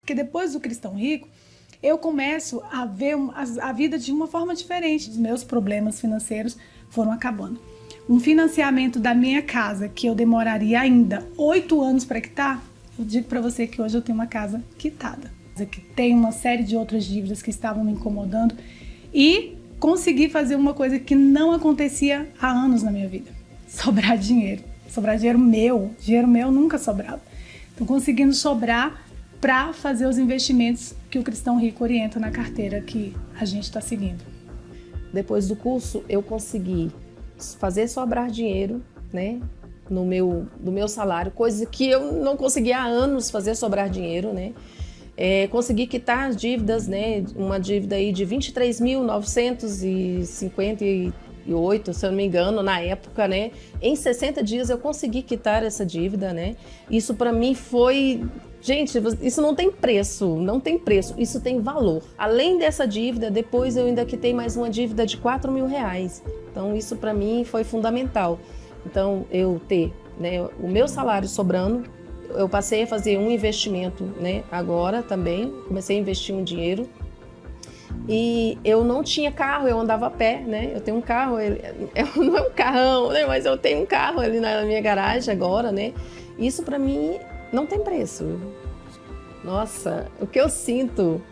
Porque depois do Cristão Rico, eu começo a ver a vida de uma forma diferente. Os meus problemas financeiros foram acabando. Um financiamento da minha casa, que eu demoraria ainda 8 anos para quitar, eu digo para você que hoje eu tenho uma casa quitada. Que tem uma série de outras dívidas que estavam me incomodando e consegui fazer uma coisa que não acontecia há anos na minha vida. Sobrar dinheiro dinheiro meu nunca sobrava. Então conseguindo sobrar para fazer os investimentos que o Cristão Rico orienta na carteira que a gente está seguindo. Depois do curso eu consegui fazer sobrar dinheiro, né, no meu salário, coisa que eu não conseguia há anos fazer sobrar dinheiro, né. Consegui quitar as dívidas, né, uma dívida aí de 23.958, se eu não me engano, na época, né. Em 60 dias eu consegui quitar essa dívida, né. Isso para mim foi... Gente, isso não tem preço, isso tem valor. Além dessa dívida, depois eu ainda quitei mais uma dívida de R$4.000. Então isso para mim foi fundamental. Então eu ter, né, o meu salário sobrando, eu passei a fazer um investimento, né, agora também, comecei a investir um dinheiro. E eu não tinha carro, eu andava a pé, né, eu tenho um carro, não é um carrão, né, mas eu tenho um carro ali na minha garagem agora, né. Isso para mim não tem preço. Nossa, o que eu sinto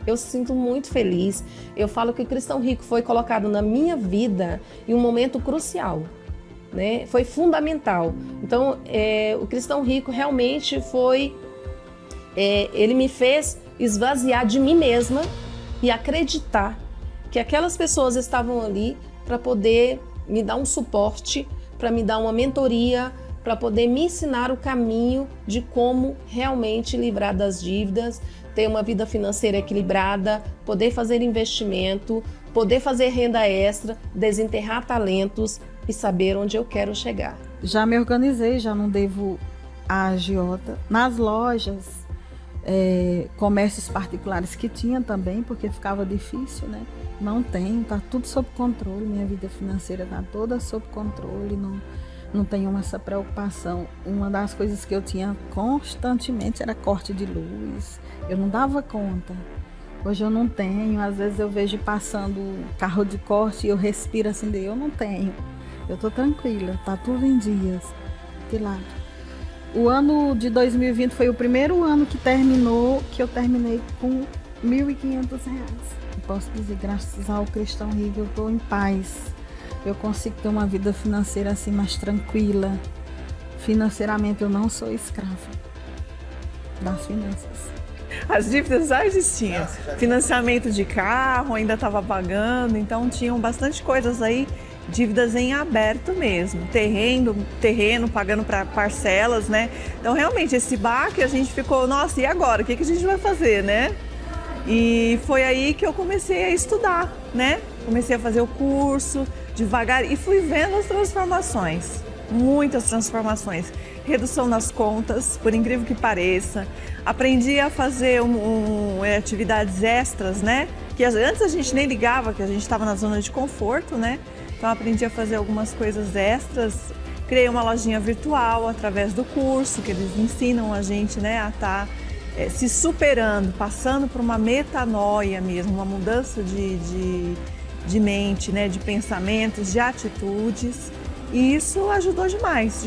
muito feliz. Eu falo que o Cristão Rico foi colocado na minha vida em um momento crucial, né? Foi fundamental. Então, o Cristão Rico realmente foi... ele me fez esvaziar de mim mesma e acreditar que aquelas pessoas estavam ali para poder me dar um suporte, para me dar uma mentoria, para poder me ensinar o caminho de como realmente livrar das dívidas, ter uma vida financeira equilibrada, poder fazer investimento, poder fazer renda extra, desenterrar talentos e saber onde eu quero chegar. Já me organizei, já não devo a agiota. Nas lojas, comércios particulares que tinha também, porque ficava difícil, né? Não tenho, tá tudo sob controle, minha vida financeira tá toda sob controle, não tenho essa preocupação. Uma das coisas que eu tinha constantemente era corte de luz. Eu não dava conta. Hoje eu não tenho. Às vezes eu vejo passando carro de corte e eu respiro assim, eu não tenho. Eu tô tranquila, tá tudo em dias. De lado. O ano de 2020 foi o primeiro ano que eu terminei com R$1.500. Eu posso dizer, graças ao Cristão Rico, eu tô em paz. Eu consigo ter uma vida financeira assim mais tranquila. Financeiramente eu não sou escrava das finanças. As dívidas já existiam. Financiamento de carro, ainda estava pagando, então tinham bastante coisas aí, dívidas em aberto mesmo. Terreno pagando para parcelas, né? Então realmente esse baque a gente ficou, nossa, e agora? O que a gente vai fazer, né? E foi aí que eu comecei a estudar, né? Comecei a fazer o curso devagar e fui vendo as transformações, muitas transformações. Redução nas contas, por incrível que pareça. Aprendi a fazer atividades extras, né? Que antes a gente nem ligava, que a gente estava na zona de conforto, né? Então aprendi a fazer algumas coisas extras. Criei uma lojinha virtual através do curso, que eles ensinam a gente, né, a estar se superando, passando por uma metanoia mesmo, uma mudança de mente, né, de pensamentos, de atitudes. E isso ajudou demais.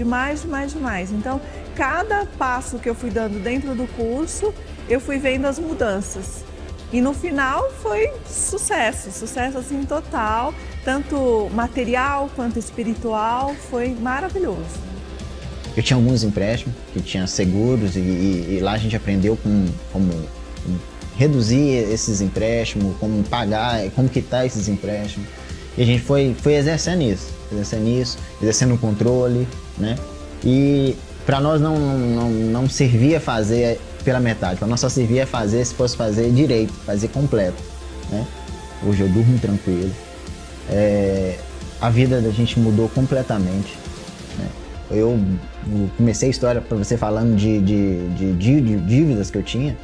Então, cada passo que eu fui dando dentro do curso, eu fui vendo as mudanças. E no final foi sucesso assim total, tanto material quanto espiritual, foi maravilhoso. Eu tinha alguns empréstimos, que tinha seguros, e lá a gente aprendeu como reduzir esses empréstimos, como pagar, como quitar esses empréstimos. E a gente foi exercendo isso, exercendo o controle, né? E para nós não servia fazer pela metade, para nós só servia fazer se fosse fazer direito, fazer completo, né? Hoje eu durmo tranquilo. A vida da gente mudou completamente, né? Eu comecei a história para você falando de dívidas que eu tinha,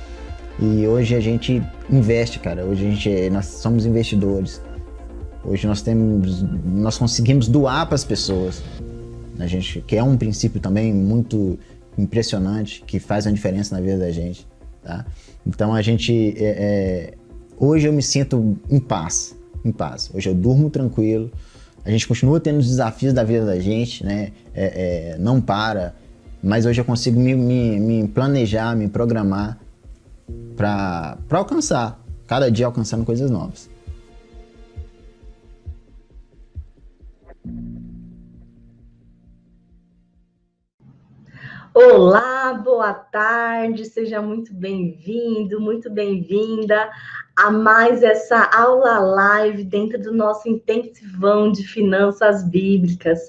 e hoje a gente investe, cara. Hoje nós somos investidores. Hoje nós conseguimos doar para as pessoas. A gente, que é um princípio também muito impressionante, que faz uma diferença na vida da gente. tá? Então a gente, hoje eu me sinto em paz. Hoje eu durmo tranquilo, a gente continua tendo os desafios da vida da gente, né? Não para, mas hoje eu consigo me planejar, me programar para alcançar, cada dia alcançando coisas novas. Olá, boa tarde, seja muito bem-vindo, muito bem-vinda a mais essa aula live dentro do nosso intensivão de finanças bíblicas.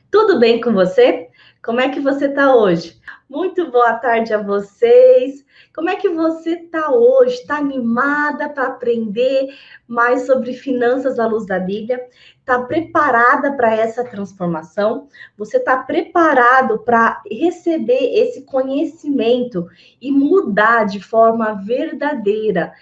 Tudo bem com você? Como é que você está hoje? Muito boa tarde a vocês. Como é que você está hoje? Está animada para aprender mais sobre finanças à luz da Bíblia? Está preparada para essa transformação? Você está preparado para receber esse conhecimento e mudar de forma verdadeira,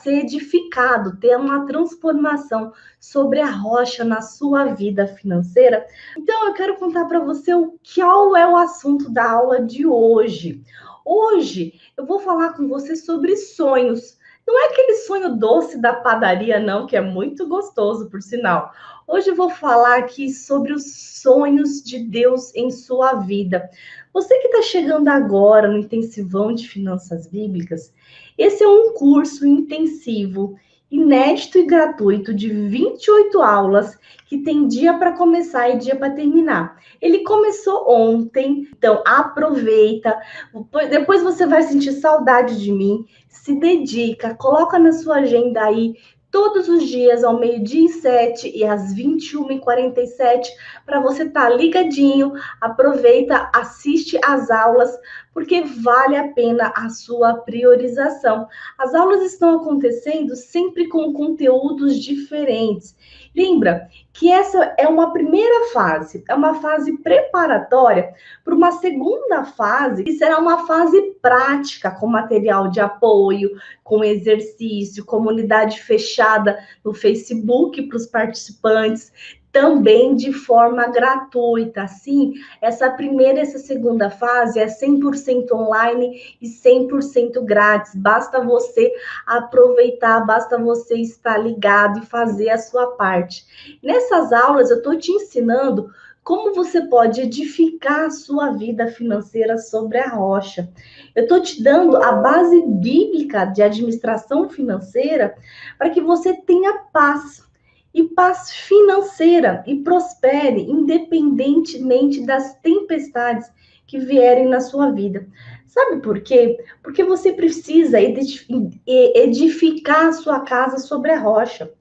ser edificado, ter uma transformação sobre a rocha na sua vida financeira? Então, eu quero contar para você qual é o assunto da aula de hoje. Hoje, eu vou falar com você sobre sonhos. Não é aquele sonho doce da padaria, não, que é muito gostoso, por sinal. Hoje eu vou falar aqui sobre os sonhos de Deus em sua vida. Você que está chegando agora no Intensivão de Finanças Bíblicas, esse é um curso intensivo, inédito e gratuito de 28 aulas, que tem dia para começar e dia para terminar. Ele começou ontem, então aproveita. Depois você vai sentir saudade de mim. Se dedica, coloca na sua agenda aí todos os dias ao 12h07 e às 21h47 para você estar ligadinho. Aproveita, assiste as aulas, porque vale a pena a sua priorização. As aulas estão acontecendo sempre com conteúdos diferentes. Lembra que essa é uma primeira fase, é uma fase preparatória para uma segunda fase, que será uma fase prática, com material de apoio, com exercício, comunidade fechada no Facebook para os participantes, também de forma gratuita. Assim, essa primeira e essa segunda fase é 100% online e 100% grátis. Basta você aproveitar, basta você estar ligado e fazer a sua parte. Nessas aulas, eu estou te ensinando como você pode edificar a sua vida financeira sobre a rocha. Eu estou te dando a base bíblica de administração financeira para que você tenha paz. E paz financeira e prospere independentemente das tempestades que vierem na sua vida. Sabe por quê? Porque você precisa edificar a sua casa sobre a rocha.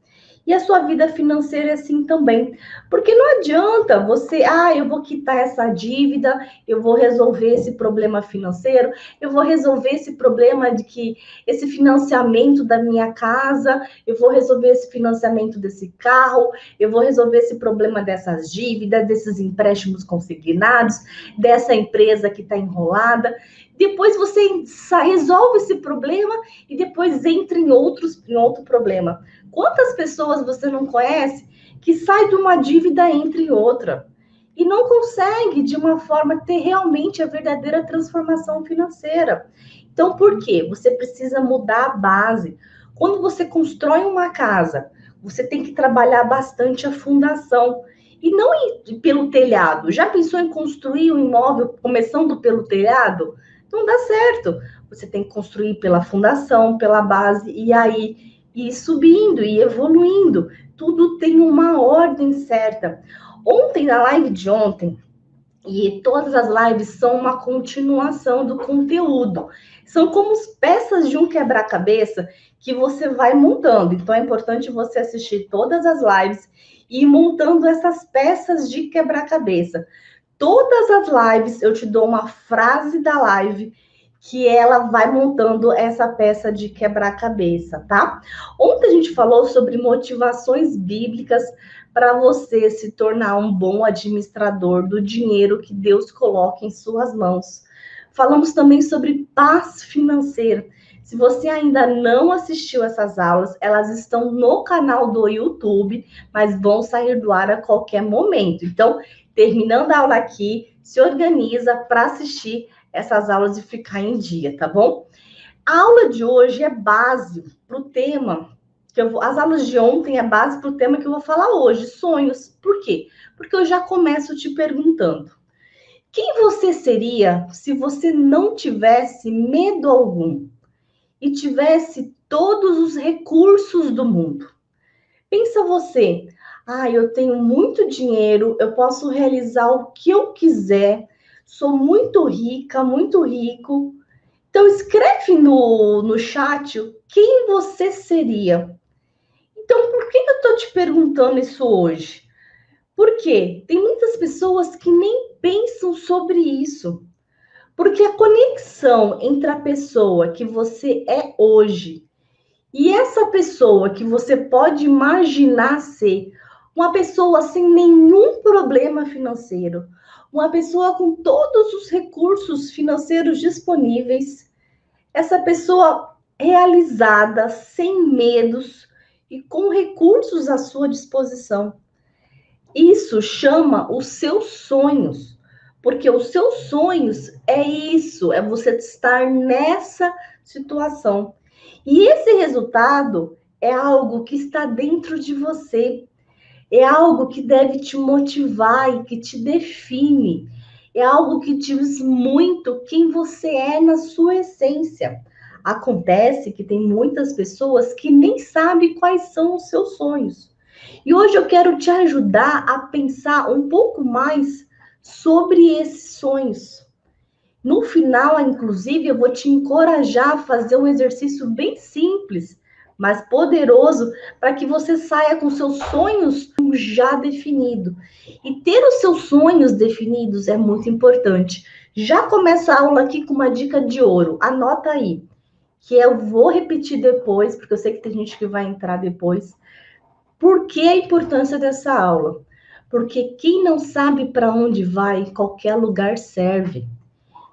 E a sua vida financeira é assim também. Porque não adianta você, eu vou quitar essa dívida, eu vou resolver esse problema financeiro, eu vou resolver esse problema de que esse financiamento da minha casa, eu vou resolver esse financiamento desse carro, eu vou resolver esse problema dessas dívidas, desses empréstimos consignados, dessa empresa que está enrolada. Depois você resolve esse problema e depois entra em outro problema. Quantas pessoas você não conhece que sai de uma dívida e entra em outra e não consegue, de uma forma, ter realmente a verdadeira transformação financeira? Então, por quê? Você precisa mudar a base. Quando você constrói uma casa, você tem que trabalhar bastante a fundação e não ir pelo telhado. Já pensou em construir um imóvel começando pelo telhado? Não dá certo. Você tem que construir pela fundação, pela base, e aí ir subindo e evoluindo. Tudo tem uma ordem certa. Ontem, na live de ontem, e todas as lives são uma continuação do conteúdo. São como peças de um quebra-cabeça que você vai montando. Então, é importante você assistir todas as lives e ir montando essas peças de quebra-cabeça. Todas as lives, eu te dou uma frase da live que ela vai montando essa peça de quebra-cabeça, tá? Ontem a gente falou sobre motivações bíblicas para você se tornar um bom administrador do dinheiro que Deus coloca em suas mãos. Falamos também sobre paz financeira. Se você ainda não assistiu essas aulas, elas estão no canal do YouTube, mas vão sair do ar a qualquer momento. Então, terminando a aula aqui, se organiza para assistir essas aulas e ficar em dia, tá bom? A aula de hoje é base para o tema as aulas de ontem é base para o tema que eu vou falar hoje, sonhos. Por quê? Porque eu já começo te perguntando: quem você seria se você não tivesse medo algum e tivesse todos os recursos do mundo? Pensa você: eu tenho muito dinheiro, eu posso realizar o que eu quiser, sou muito rica, muito rico. Então escreve no chat quem você seria. Então, por que eu estou te perguntando isso hoje? Porque tem muitas pessoas que nem pensam sobre isso. Porque a conexão entre a pessoa que você é hoje e essa pessoa que você pode imaginar ser, uma pessoa sem nenhum problema financeiro, uma pessoa com todos os recursos financeiros disponíveis, essa pessoa realizada, sem medos, e com recursos à sua disposição. Isso chama os seus sonhos, porque os seus sonhos é isso, é você estar nessa situação. E esse resultado é algo que está dentro de você, é algo que deve te motivar e que te define, é algo que diz muito quem você é na sua essência. Acontece que tem muitas pessoas que nem sabem quais são os seus sonhos. E hoje eu quero te ajudar a pensar um pouco mais sobre esses sonhos. No final, inclusive, eu vou te encorajar a fazer um exercício bem simples, mas poderoso, para que você saia com seus sonhos já definidos. E ter os seus sonhos definidos é muito importante. Já começa a aula aqui com uma dica de ouro. Anota aí, que eu vou repetir depois, porque eu sei que tem gente que vai entrar depois. Por que a importância dessa aula? Porque quem não sabe para onde vai, qualquer lugar serve.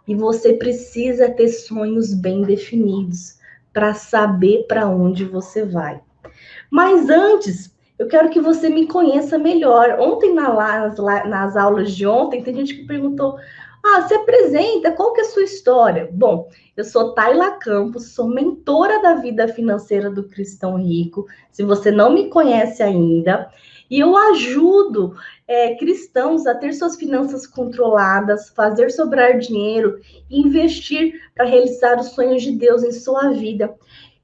E você precisa ter sonhos bem definidos para saber para onde você vai. Mas antes, eu quero que você me conheça melhor. Ontem, nas aulas de ontem, tem gente que perguntou: se apresenta, qual que é a sua história? Bom, eu sou Tayla Campos, sou mentora da vida financeira do Cristão Rico, se você não me conhece ainda, e eu ajudo cristãos a ter suas finanças controladas, fazer sobrar dinheiro e investir para realizar os sonhos de Deus em sua vida.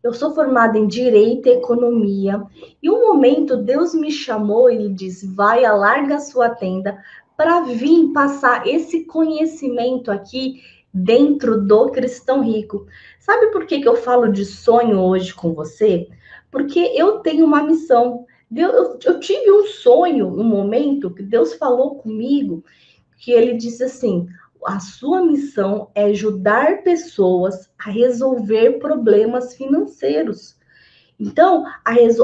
Eu sou formada em Direito e Economia, e um momento Deus me chamou e ele disse: vai, alarga a sua tenda, para vir passar esse conhecimento aqui dentro do Cristão Rico. Sabe por que eu falo de sonho hoje com você? Porque eu tenho uma missão. Eu tive um sonho, um momento que Deus falou comigo, que ele disse assim: a sua missão é ajudar pessoas a resolver problemas financeiros. Então,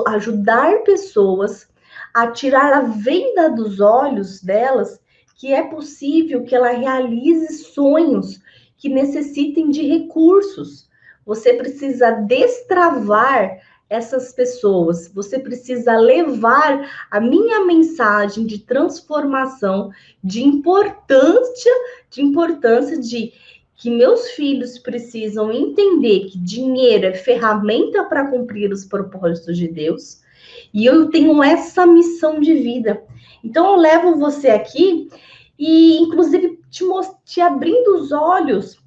ajudar pessoas a tirar a venda dos olhos delas, que é possível que ela realize sonhos que necessitem de recursos. Você precisa destravar essas pessoas, você precisa levar a minha mensagem de transformação, de importância de que meus filhos precisam entender que dinheiro é ferramenta para cumprir os propósitos de Deus. E eu tenho essa missão de vida. Então, eu levo você aqui e, inclusive, te abrindo os olhos,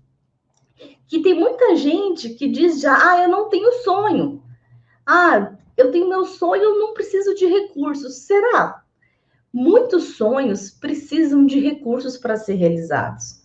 que tem muita gente que diz já: eu não tenho sonho. Eu tenho meu sonho, eu não preciso de recursos. Será? Muitos sonhos precisam de recursos para ser realizados.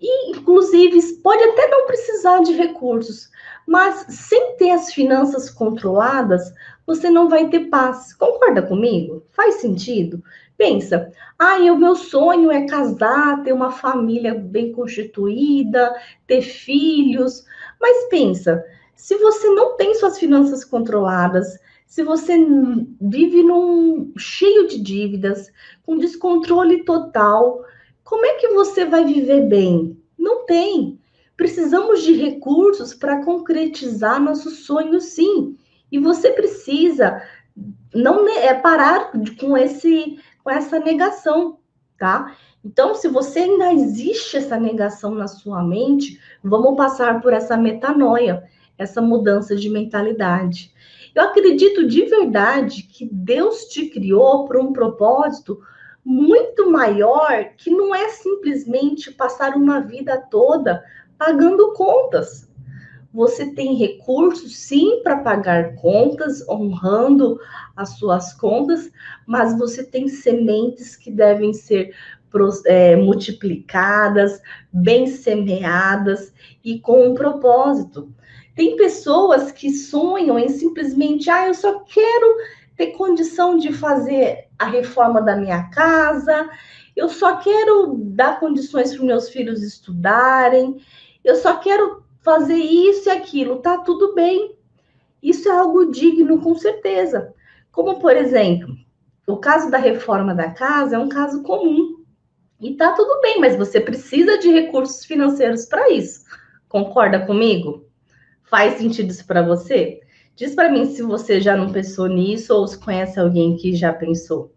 E, inclusive, pode até não precisar de recursos, mas sem ter as finanças controladas, você não vai ter paz. Concorda comigo? Faz sentido? Pensa: o meu sonho é casar, ter uma família bem constituída, ter filhos. Mas pensa, se você não tem suas finanças controladas, se você vive cheio de dívidas, com descontrole total, como é que você vai viver bem? Não tem. Precisamos de recursos para concretizar nossos sonhos, sim. E você precisa não parar com essa negação, tá? Então, se você ainda existe essa negação na sua mente, vamos passar por essa metanoia. essa mudança de mentalidade. Eu acredito de verdade que Deus te criou para um propósito muito maior, que não é simplesmente passar uma vida toda pagando contas. Você tem recursos, sim, para pagar contas, honrando as suas contas, mas você tem sementes que devem ser multiplicadas, bem semeadas e com um propósito. Tem pessoas que sonham em simplesmente, eu só quero ter condição de fazer a reforma da minha casa, eu só quero dar condições para meus filhos estudarem, eu só quero fazer isso e aquilo, tá tudo bem. Isso é algo digno, com certeza. Como, por exemplo, o caso da reforma da casa é um caso comum. E tá tudo bem, mas você precisa de recursos financeiros para isso. Concorda comigo? Faz sentido isso para você? Diz para mim se você já não pensou nisso ou se conhece alguém que já pensou.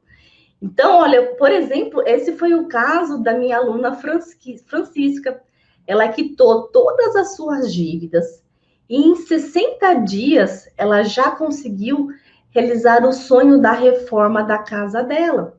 Então, olha, por exemplo, esse foi o caso da minha aluna Francisca. Ela quitou todas as suas dívidas e em 60 dias ela já conseguiu realizar o sonho da reforma da casa dela.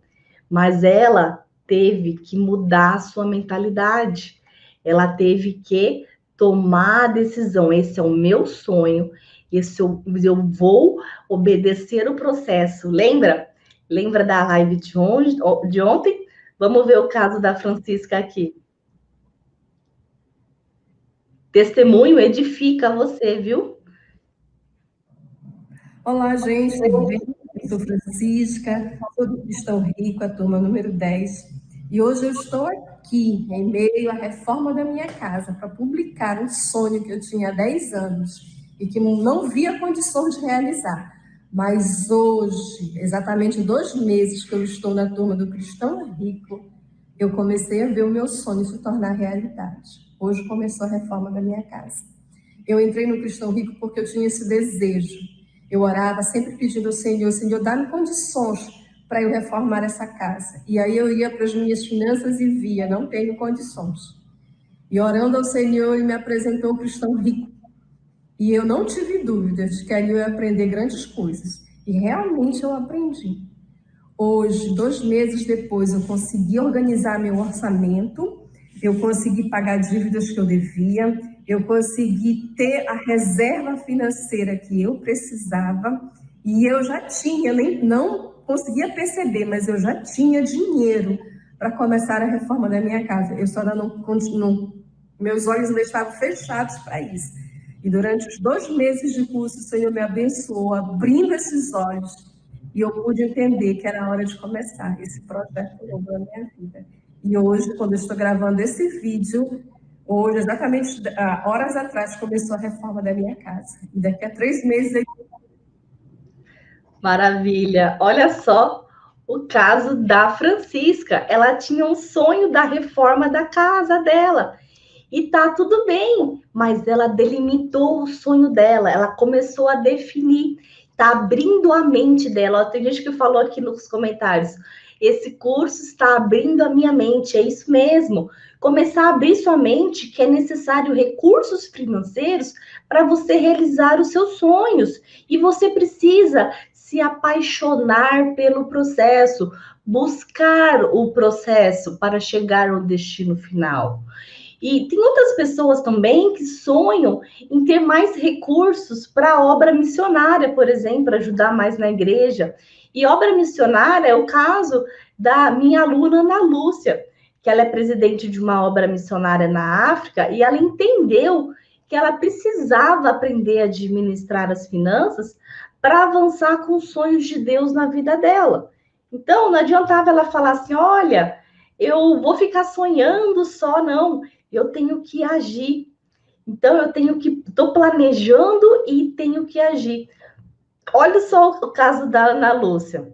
Mas ela teve que mudar a sua mentalidade. Ela teve que tomar a decisão. Esse é o meu sonho. Eu vou obedecer o processo. Lembra? Lembra da live de ontem? Vamos ver o caso da Francisca aqui. Testemunho edifica você, viu? Olá, gente, tudo bem? Eu sou Francisca, sou do Cristão Rico, a turma número 10. E hoje eu estou aqui, em meio à reforma da minha casa, para publicar um sonho que eu tinha há 10 anos e que não via condições de realizar. Mas hoje, exatamente 2 meses que eu estou na turma do Cristão Rico, eu comecei a ver o meu sonho se tornar realidade. Hoje começou a reforma da minha casa. Eu entrei no Cristão Rico porque eu tinha esse desejo. Eu orava sempre pedindo ao Senhor, Senhor, dá-me condições para eu reformar essa casa. E aí eu ia para as minhas finanças e via, não tenho condições. E orando ao Senhor, Ele me apresentou o Cristão Rico. E eu não tive dúvidas de que ali eu ia aprender grandes coisas. E realmente eu aprendi. Hoje, 2 meses depois, eu consegui organizar meu orçamento, eu consegui pagar dívidas que eu devia, eu consegui ter a reserva financeira que eu precisava, e eu já tinha, nem não conseguia perceber, mas eu já tinha dinheiro para começar a reforma da minha casa. Eu só não meus olhos não estavam fechados para isso. E durante os 2 meses de curso, o Senhor me abençoou, abrindo esses olhos, e eu pude entender que era a hora de começar esse projeto novo na minha vida. E hoje, quando eu estou gravando esse vídeo, hoje, exatamente horas atrás, começou a reforma da minha casa. E daqui a 3 meses... Maravilha! Olha só o caso da Francisca. Ela tinha um sonho da reforma da casa dela. E tá tudo bem, mas ela delimitou o sonho dela. Ela começou a definir. Tá abrindo a mente dela. Tem gente que falou aqui nos comentários, esse curso está abrindo a minha mente, é isso mesmo. Começar a abrir sua mente, que é necessário recursos financeiros para você realizar os seus sonhos. E você precisa se apaixonar pelo processo, buscar o processo para chegar ao destino final. E tem outras pessoas também que sonham em ter mais recursos para a obra missionária, por exemplo, ajudar mais na igreja. E obra missionária é o caso da minha aluna Ana Lúcia, que ela é presidente de uma obra missionária na África, e ela entendeu que ela precisava aprender a administrar as finanças para avançar com os sonhos de Deus na vida dela. Então, não adiantava ela falar assim, olha, eu vou ficar sonhando só, não. Eu tenho que agir. Então, estou planejando e tenho que agir. Olha só o caso da Ana Lúcia.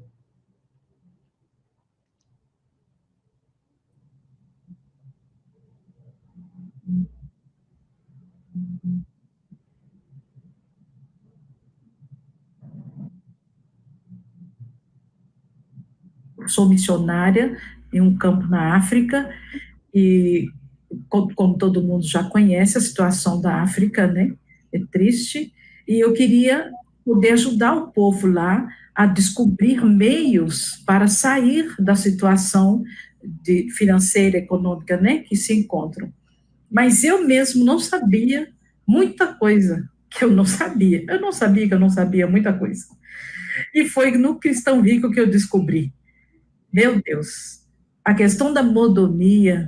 Sou missionária em um campo na África e, como todo mundo já conhece a situação da África, né? é triste, e eu queria poder ajudar o povo lá a descobrir meios para sair da situação financeira, econômica, né, que se encontram. Mas eu mesmo não sabia muita coisa que eu não sabia. Eu não sabia que eu não sabia muita coisa. E foi no Cristão Rico que eu descobri. Meu Deus, a questão da mordomia,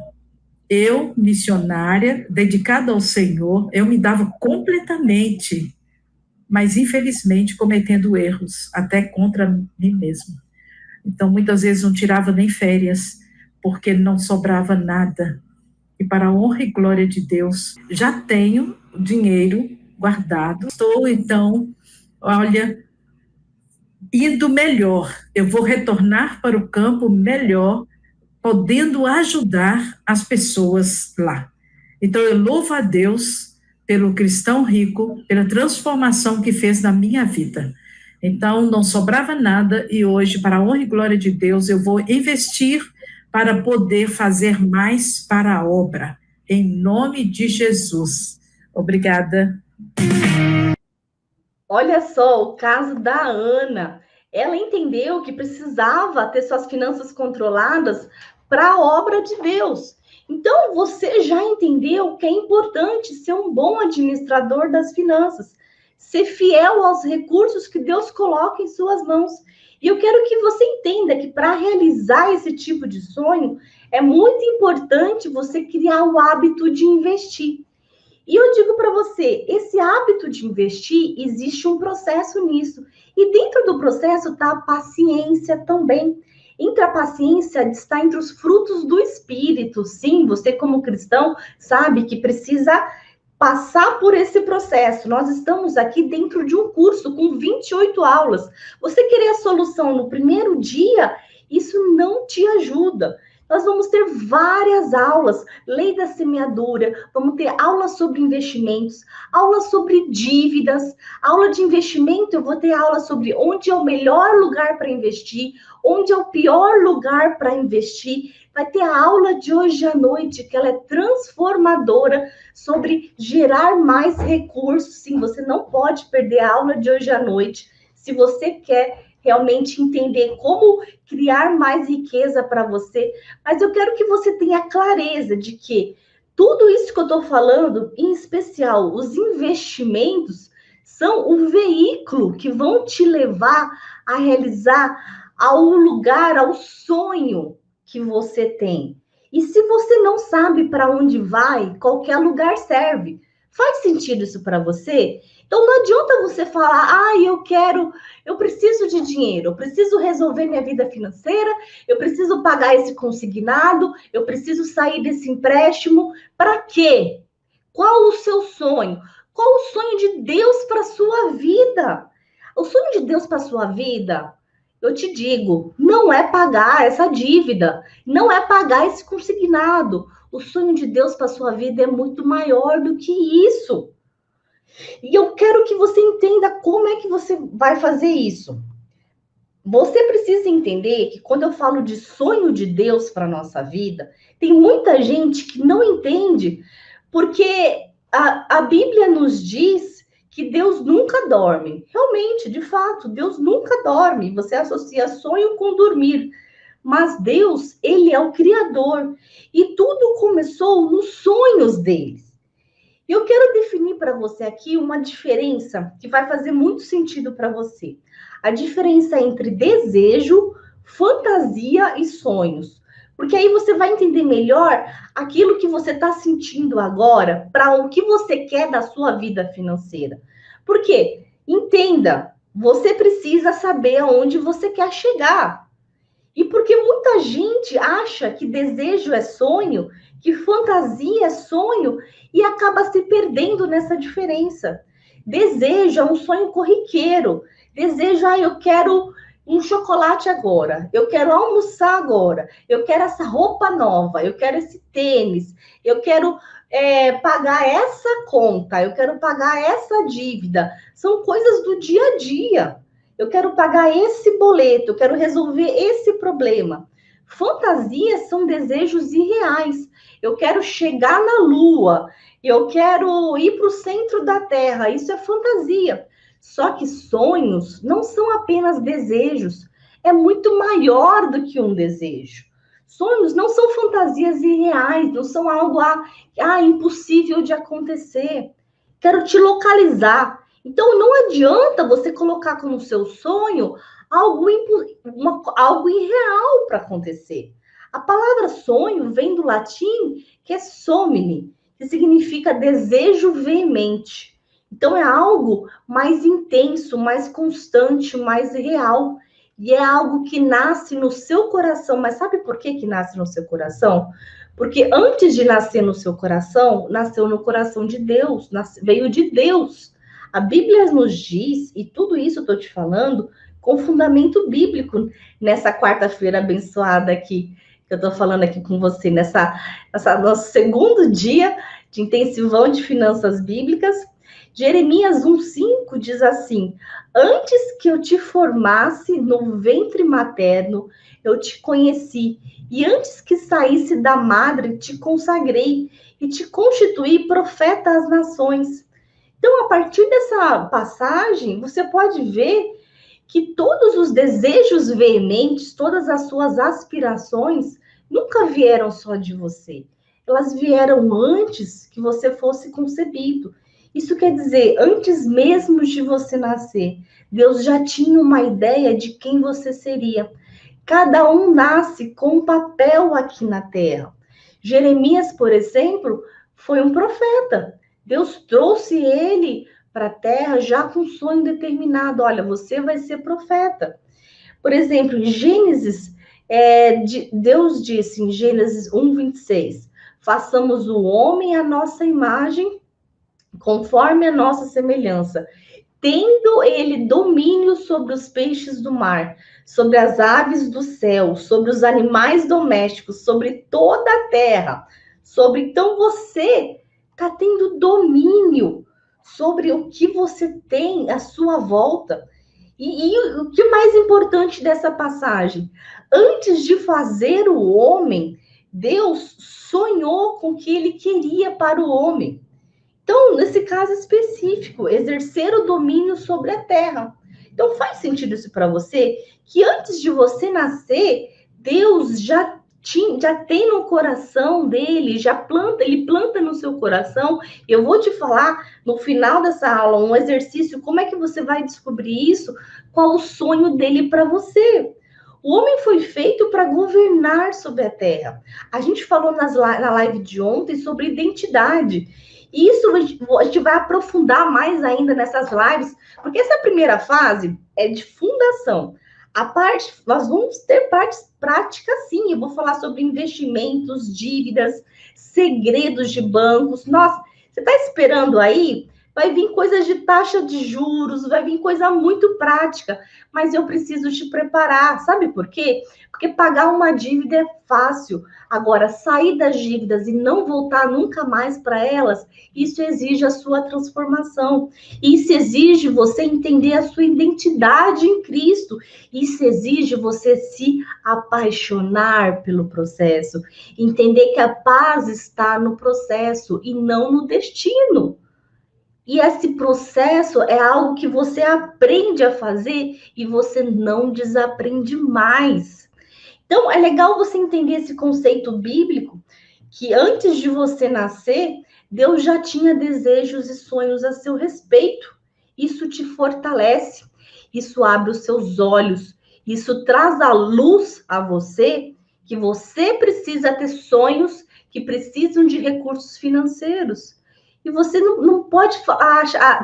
eu, missionária, dedicada ao Senhor, eu me dava completamente, mas infelizmente cometendo erros, até contra mim mesma. Então, muitas vezes não tirava nem férias, porque não sobrava nada. E para a honra e glória de Deus, já tenho dinheiro guardado. Estou, então, olha, indo melhor. Eu vou retornar para o campo melhor, podendo ajudar as pessoas lá. Então, eu louvo a Deus pelo Cristão Rico, pela transformação que fez na minha vida. Então, não sobrava nada, e hoje, para a honra e glória de Deus, eu vou investir para poder fazer mais para a obra, em nome de Jesus. Obrigada. Olha só, o caso da Ana. Ela entendeu que precisava ter suas finanças controladas para a obra de Deus. Então, você já entendeu que é importante ser um bom administrador das finanças, ser fiel aos recursos que Deus coloca em suas mãos. E eu quero que você entenda que para realizar esse tipo de sonho, é muito importante você criar o hábito de investir. E eu digo para você, esse hábito de investir, existe um processo nisso. E dentro do processo está a paciência também. Entre a paciência está entre os frutos do Espírito. Sim, você como cristão sabe que precisa passar por esse processo. Nós estamos aqui dentro de um curso com 28 aulas. Você querer a solução no primeiro dia, isso não te ajuda. Nós vamos ter várias aulas, lei da semeadura, vamos ter aulas sobre investimentos, aulas sobre dívidas, aula de investimento, eu vou ter aula sobre onde é o melhor lugar para investir, onde é o pior lugar para investir. Vai ter a aula de hoje à noite, que ela é transformadora, sobre gerar mais recursos. Sim, você não pode perder a aula de hoje à noite, se você quer realmente entender como criar mais riqueza para você. Mas eu quero que você tenha clareza de que tudo isso que eu estou falando, em especial os investimentos, são o veículo que vão te levar a realizar ao lugar, ao sonho que você tem. E se você não sabe para onde vai, qualquer lugar serve. Faz sentido isso para você? Então não adianta você falar, eu preciso de dinheiro, eu preciso resolver minha vida financeira, eu preciso pagar esse consignado, eu preciso sair desse empréstimo. Para quê? Qual o seu sonho? Qual o sonho de Deus para a sua vida? O sonho de Deus para a sua vida, eu te digo, não é pagar essa dívida, não é pagar esse consignado. O sonho de Deus para a sua vida é muito maior do que isso. E eu quero que você entenda como é que você vai fazer isso. Você precisa entender que quando eu falo de sonho de Deus para a nossa vida, tem muita gente que não entende, porque a Bíblia nos diz que Deus nunca dorme. Realmente, de fato, Deus nunca dorme. Você associa sonho com dormir. Mas Deus, ele é o Criador. E tudo começou nos sonhos deles. Eu quero definir para você aqui uma diferença que vai fazer muito sentido para você. A diferença entre desejo, fantasia e sonhos. Porque aí você vai entender melhor aquilo que você está sentindo agora para o que você quer da sua vida financeira. Por quê? Entenda, você precisa saber aonde você quer chegar. E porque muita gente acha que desejo é sonho, que fantasia é sonho, e acaba se perdendo nessa diferença. Desejo é um sonho corriqueiro. Desejo, eu quero um chocolate agora, eu quero almoçar agora, eu quero essa roupa nova, eu quero esse tênis, eu quero pagar essa conta, eu quero pagar essa dívida. São coisas do dia a dia. Eu quero pagar esse boleto, eu quero resolver esse problema. Fantasias são desejos irreais. Eu quero chegar na lua, Eu quero ir para o centro da Terra. Isso é fantasia. Só que sonhos não são apenas desejos. É muito maior do que um desejo. Sonhos não são fantasias irreais, não são algo impossível de acontecer. Quero te localizar. Então, não adianta você colocar como seu sonho algo irreal para acontecer. A palavra sonho vem do latim, que é somni, que significa desejo veemente. Então, é algo mais intenso, mais constante, mais real. E é algo que nasce no seu coração. Mas sabe por que nasce no seu coração? Porque antes de nascer no seu coração, nasceu no coração de Deus, veio de Deus. A Bíblia nos diz, e tudo isso eu estou te falando, com fundamento bíblico, nessa quarta-feira abençoada aqui, que eu estou falando aqui com você, nosso segundo dia de intensivão de finanças bíblicas. Jeremias 1,5 diz assim: antes que eu te formasse no ventre materno, eu te conheci, e antes que saísse da madre, te consagrei e te constituí profeta às nações. Então, a partir dessa passagem, você pode ver que todos os desejos veementes, todas as suas aspirações, nunca vieram só de você. Elas vieram antes que você fosse concebido. Isso quer dizer, antes mesmo de você nascer, Deus já tinha uma ideia de quem você seria. Cada um nasce com um papel aqui na Terra. Jeremias, por exemplo, foi um profeta. Deus trouxe ele para a Terra já com um sonho determinado. Olha, você vai ser profeta. Por exemplo, em Gênesis, Deus disse em Gênesis 1:26, façamos o homem à nossa imagem, conforme a nossa semelhança, tendo ele domínio sobre os peixes do mar, sobre as aves do céu, sobre os animais domésticos, sobre toda a terra. Então você está tendo domínio sobre o que você tem à sua volta. E o que mais importante dessa passagem? Antes de fazer o homem, Deus sonhou com o que ele queria para o homem. Então, nesse caso específico, exercer o domínio sobre a terra. Então, faz sentido isso para você? Que antes de você nascer, Deus já tem no coração dele, ele planta no seu coração. Eu vou te falar no final dessa aula um exercício, como é que você vai descobrir isso, qual o sonho dele para você. O homem foi feito para governar sobre a terra. A gente falou na live de ontem sobre identidade. E isso a gente vai aprofundar mais ainda nessas lives, porque essa primeira fase é de fundação. Nós vamos ter partes práticas, sim. Eu vou falar sobre investimentos, dívidas, segredos de bancos. Nossa, você está esperando aí? Vai vir coisas de taxa de juros, vai vir coisa muito prática, mas eu preciso te preparar. Sabe por quê? Porque pagar uma dívida é fácil. Agora, sair das dívidas e não voltar nunca mais para elas, isso exige a sua transformação. Isso exige você entender a sua identidade em Cristo. Isso exige você se apaixonar pelo processo. Entender que a paz está no processo e não no destino. E esse processo é algo que você aprende a fazer e você não desaprende mais. Então, é legal você entender esse conceito bíblico, que antes de você nascer, Deus já tinha desejos e sonhos a seu respeito. Isso te fortalece, isso abre os seus olhos, isso traz a luz a você, que você precisa ter sonhos que precisam de recursos financeiros. E você não pode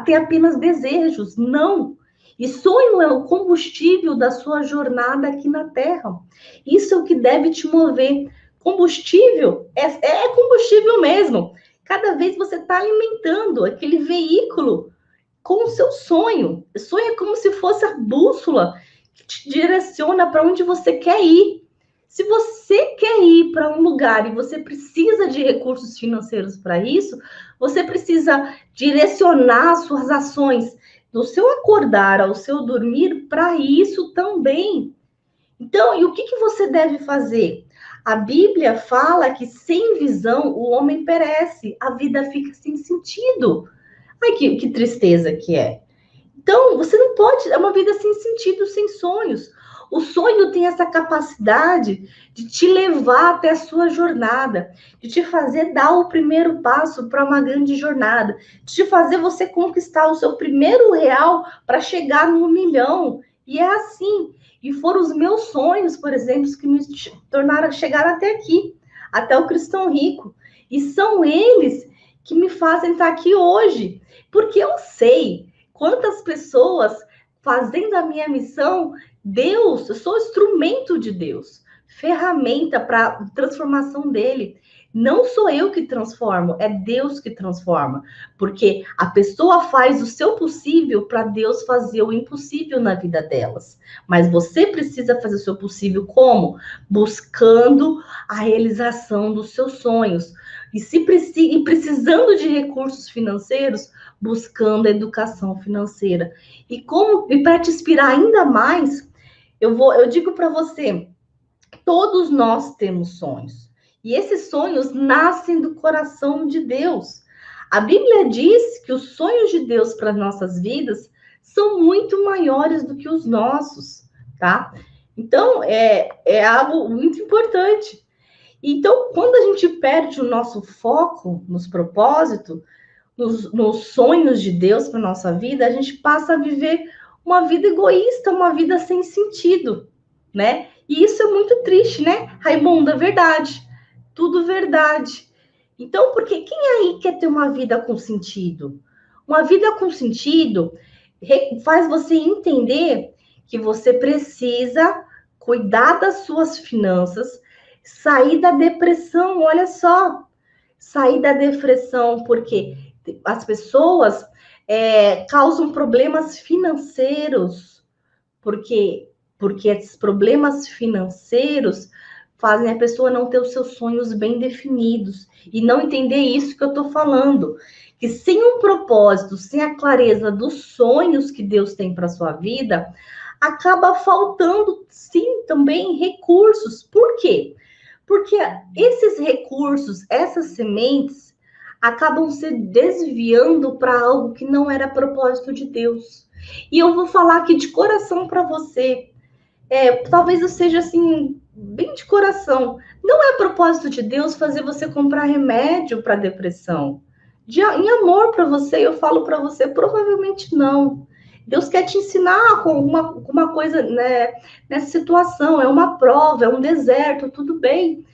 ter apenas desejos, não. E sonho é o combustível da sua jornada aqui na Terra. Isso é o que deve te mover. Combustível é combustível mesmo. Cada vez você está alimentando aquele veículo com o seu sonho. O sonho é como se fosse a bússola que te direciona para onde você quer ir. Se você quer ir para um lugar e você precisa de recursos financeiros para isso, você precisa direcionar suas ações do seu acordar ao seu dormir para isso também. Então, e o que você deve fazer? A Bíblia fala que sem visão o homem perece, a vida fica sem sentido. Ai, que tristeza que é. Então, você não pode, é uma vida sem sentido, sem sonhos. O sonho tem essa capacidade de te levar até a sua jornada, de te fazer dar o primeiro passo para uma grande jornada, de te fazer você conquistar o seu primeiro real para chegar no 1 milhão. E é assim. E foram os meus sonhos, por exemplo, que me tornaram chegar até aqui, até o Cristão Rico. E são eles que me fazem estar aqui hoje, porque eu sei quantas pessoas fazendo a minha missão, Deus, eu sou instrumento de Deus, ferramenta para a transformação dele. Não sou eu que transformo, é Deus que transforma. Porque a pessoa faz o seu possível para Deus fazer o impossível na vida delas. Mas você precisa fazer o seu possível como? Buscando a realização dos seus sonhos. E precisando de recursos financeiros, buscando a educação financeira. E para te inspirar ainda mais, eu digo para você, todos nós temos sonhos. E esses sonhos nascem do coração de Deus. A Bíblia diz que os sonhos de Deus para nossas vidas são muito maiores do que os nossos, tá? Então, é algo muito importante. Então, quando a gente perde o nosso foco nos propósitos, nos sonhos de Deus para nossa vida, a gente passa a viver uma vida egoísta, uma vida sem sentido, né? E isso é muito triste, né? Raimunda, verdade. Tudo verdade. Então, porque quem aí quer ter uma vida com sentido? Uma vida com sentido faz você entender que você precisa cuidar das suas finanças, sair da depressão, olha só. Sair da depressão, porque as pessoas causam problemas financeiros, porque esses problemas financeiros fazem a pessoa não ter os seus sonhos bem definidos e não entender isso que eu estou falando, que sem um propósito, sem a clareza dos sonhos que Deus tem para sua vida, acaba faltando, sim, também recursos. Por quê? Porque esses recursos, essas sementes, acabam se desviando para algo que não era propósito de Deus. E eu vou falar aqui de coração para você. Talvez eu seja assim, bem de coração. Não é propósito de Deus fazer você comprar remédio para depressão. Em amor para você, eu falo para você, provavelmente não. Deus quer te ensinar com uma coisa, né, nessa situação. É uma prova, é um deserto, tudo bem.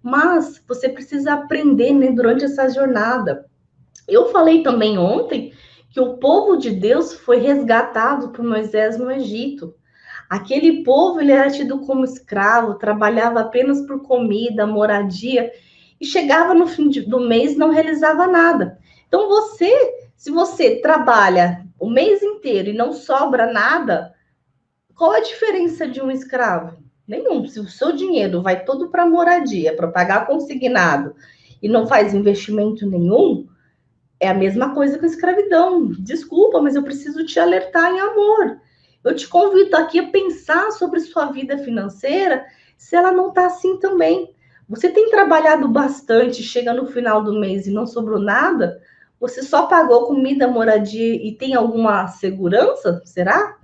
Mas você precisa aprender, né, durante essa jornada. Eu falei também ontem que o povo de Deus foi resgatado por Moisés no Egito. Aquele povo, ele era tido como escravo, trabalhava apenas por comida, moradia, e chegava no fim do mês e não realizava nada. Então, se você trabalha o mês inteiro e não sobra nada, qual a diferença de um escravo? Nenhum. Se o seu dinheiro vai todo para moradia, para pagar consignado, e não faz investimento nenhum, é a mesma coisa que a escravidão. Desculpa, mas eu preciso te alertar em amor. Eu te convido aqui a pensar sobre sua vida financeira, se ela não está assim também. Você tem trabalhado bastante, chega no final do mês e não sobrou nada? Você só pagou comida, moradia e tem alguma segurança? Será?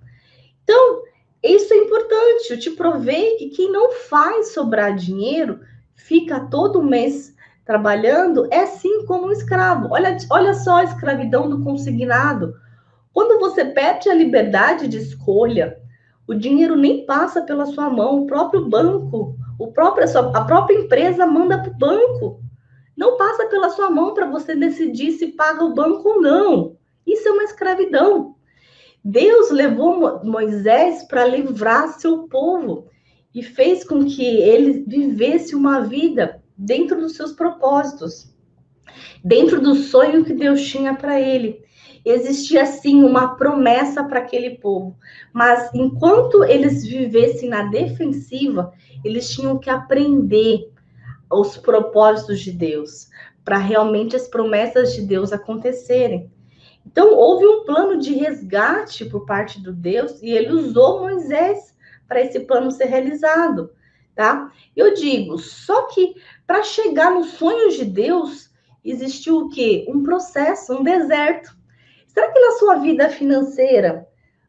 Então, isso é importante. Eu te provei que quem não faz sobrar dinheiro, fica todo mês trabalhando, é assim como um escravo. Olha só a escravidão do consignado. Quando você perde a liberdade de escolha, o dinheiro nem passa pela sua mão, o próprio banco, a própria empresa manda para o banco. Não passa pela sua mão para você decidir se paga o banco ou não. Isso é uma escravidão. Deus levou Moisés para livrar seu povo e fez com que ele vivesse uma vida dentro dos seus propósitos, dentro do sonho que Deus tinha para ele. Existia, sim, uma promessa para aquele povo, mas enquanto eles vivessem na defensiva, eles tinham que aprender os propósitos de Deus, para realmente as promessas de Deus acontecerem. Então, houve um plano de resgate por parte de Deus, e ele usou Moisés para esse plano ser realizado, tá? Eu digo, só que para chegar nos sonhos de Deus, existiu o quê? Um processo, um deserto. Será que na sua vida financeira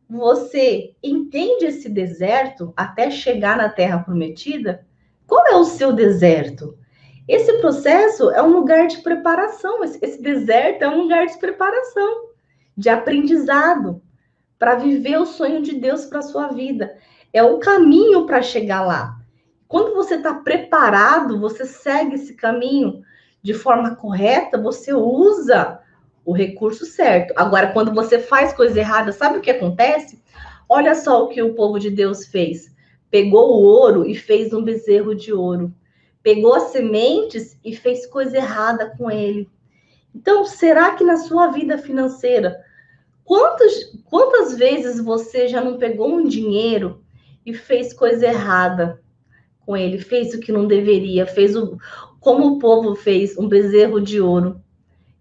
você entende esse deserto até chegar na Terra Prometida? Qual é o seu deserto? Esse processo é um lugar de preparação. Esse deserto é um lugar de preparação, de aprendizado, para viver o sonho de Deus para a sua vida. É o caminho para chegar lá. Quando você está preparado, você segue esse caminho de forma correta, você usa o recurso certo. Agora, quando você faz coisa errada, sabe o que acontece? Olha só o que o povo de Deus fez. Pegou o ouro e fez um bezerro de ouro. Pegou as sementes e fez coisa errada com ele. Então, será que na sua vida financeira, quantas vezes você já não pegou um dinheiro e fez coisa errada com ele? Fez o que não deveria, como o povo fez, um bezerro de ouro.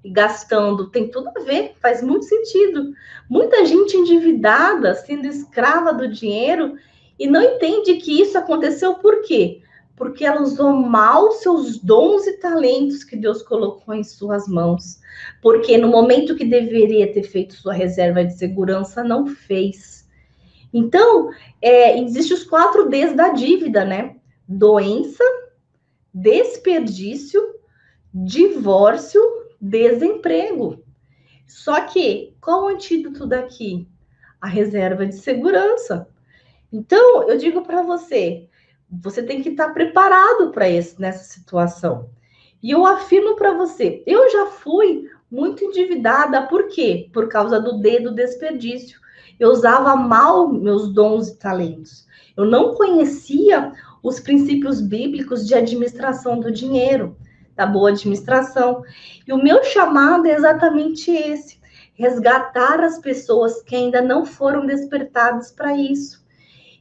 E gastando, tem tudo a ver, faz muito sentido. Muita gente endividada, sendo escrava do dinheiro, e não entende que isso aconteceu por quê? Porque ela usou mal seus dons e talentos que Deus colocou em suas mãos. Porque no momento que deveria ter feito sua reserva de segurança, não fez. Então, existem os 4 Ds da dívida, né? Doença, desperdício, divórcio, desemprego. Só que, qual o antídoto daqui? A reserva de segurança. Então, eu digo para você, você tem que estar preparado para nessa situação. E eu afirmo para você, eu já fui muito endividada, por quê? Por causa do dedo desperdício. Eu usava mal meus dons e talentos. Eu não conhecia os princípios bíblicos de administração do dinheiro, da boa administração. E o meu chamado é exatamente esse: resgatar as pessoas que ainda não foram despertadas para isso.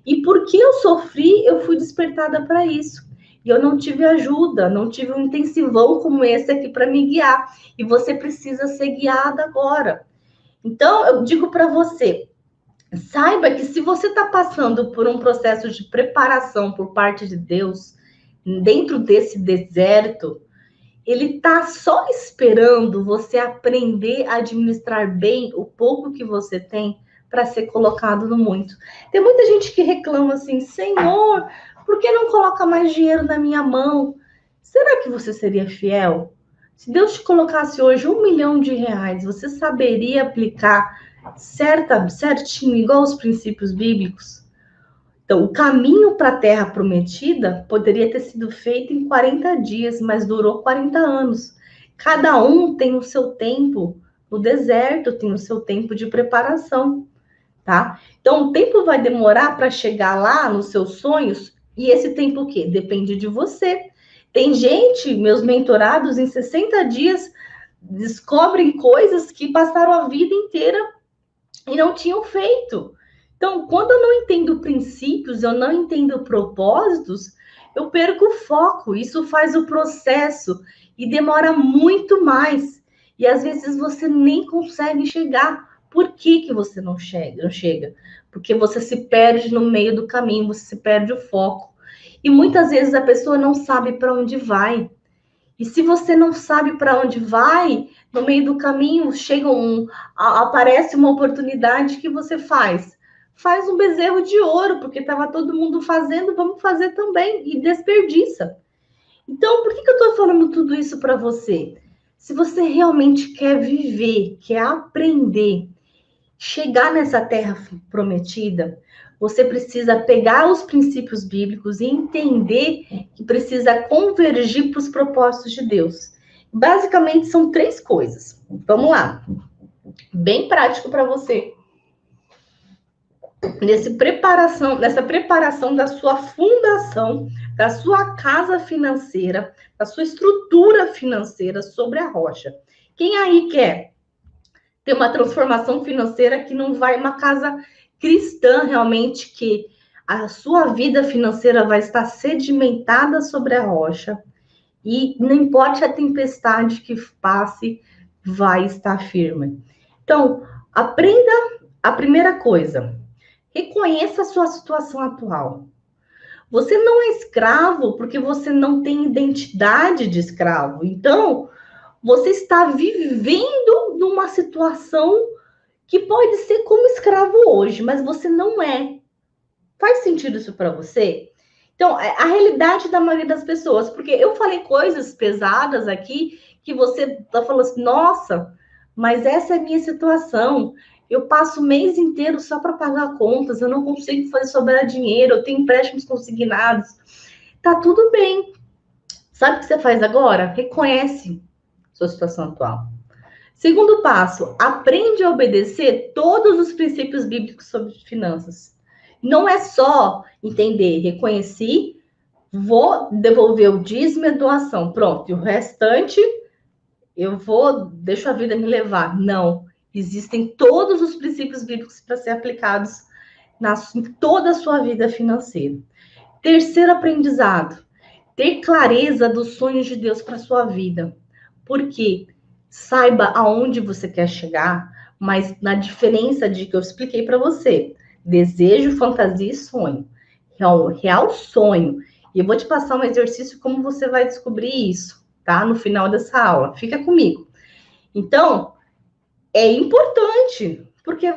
E porque eu sofri, eu fui despertada para isso. E eu não tive ajuda, não tive um intensivão como esse aqui para me guiar. E você precisa ser guiada agora. Então, eu digo para você, saiba que se você está passando por um processo de preparação por parte de Deus, dentro desse deserto, Ele está só esperando você aprender a administrar bem o pouco que você tem para ser colocado no muito. Tem muita gente que reclama assim, Senhor, por que não coloca mais dinheiro na minha mão? Será que você seria fiel? Se Deus te colocasse hoje R$1 milhão, você saberia aplicar certinho, igual os princípios bíblicos? Então, o caminho para a Terra Prometida poderia ter sido feito em 40 dias, mas durou 40 anos. Cada um tem o seu tempo no deserto, tem o seu tempo de preparação, tá? Então, o tempo vai demorar para chegar lá nos seus sonhos, e esse tempo o quê? Depende de você. Tem gente, meus mentorados, em 60 dias, descobrem coisas que passaram a vida inteira e não tinham feito. Então, quando eu não entendo princípios, eu não entendo propósitos, eu perco o foco. Isso faz o processo e demora muito mais. E às vezes você nem consegue chegar. Por que você não chega? Porque você se perde no meio do caminho, você se perde o foco. E muitas vezes a pessoa não sabe para onde vai. E se você não sabe para onde vai, no meio do caminho aparece uma oportunidade que você faz. Faz um bezerro de ouro, porque estava todo mundo fazendo, vamos fazer também, e desperdiça. Então, por que eu estou falando tudo isso para você? Se você realmente quer viver, quer aprender, chegar nessa terra prometida, você precisa pegar os princípios bíblicos e entender que precisa convergir para os propósitos de Deus. Basicamente, são 3 coisas. Vamos lá. Bem prático para você. Nessa preparação da sua fundação, da sua casa financeira, da sua estrutura financeira sobre a rocha. Quem aí quer ter uma transformação financeira que não vai uma casa cristã realmente, que a sua vida financeira vai estar sedimentada sobre a rocha e não importa a tempestade que passe, vai estar firme. Então, aprenda a primeira coisa. Reconheça a sua situação atual. Você não é escravo porque você não tem identidade de escravo. Então, você está vivendo numa situação que pode ser como escravo hoje, mas você não é. Faz sentido isso para você? Então, a realidade da maioria das pessoas, porque eu falei coisas pesadas aqui que você tá falando assim, nossa, mas essa é a minha situação. Eu passo o mês inteiro só para pagar contas, eu não consigo fazer sobrar dinheiro, eu tenho empréstimos consignados. Tá tudo bem. Sabe o que você faz agora? Reconhece sua situação atual. Segundo passo, aprende a obedecer todos os princípios bíblicos sobre finanças. Não é só entender, reconheci, vou devolver o dízimo e a doação, pronto, e o restante deixo a vida me levar. Não, existem todos os princípios bíblicos para ser aplicados em toda a sua vida financeira. Terceiro aprendizado, ter clareza dos sonhos de Deus para sua vida. Por quê? Saiba aonde você quer chegar, mas na diferença de que eu expliquei para você. Desejo, fantasia e sonho. Real sonho. E eu vou te passar um exercício como você vai descobrir isso, tá? No final dessa aula. Fica comigo. Então, é importante. Porque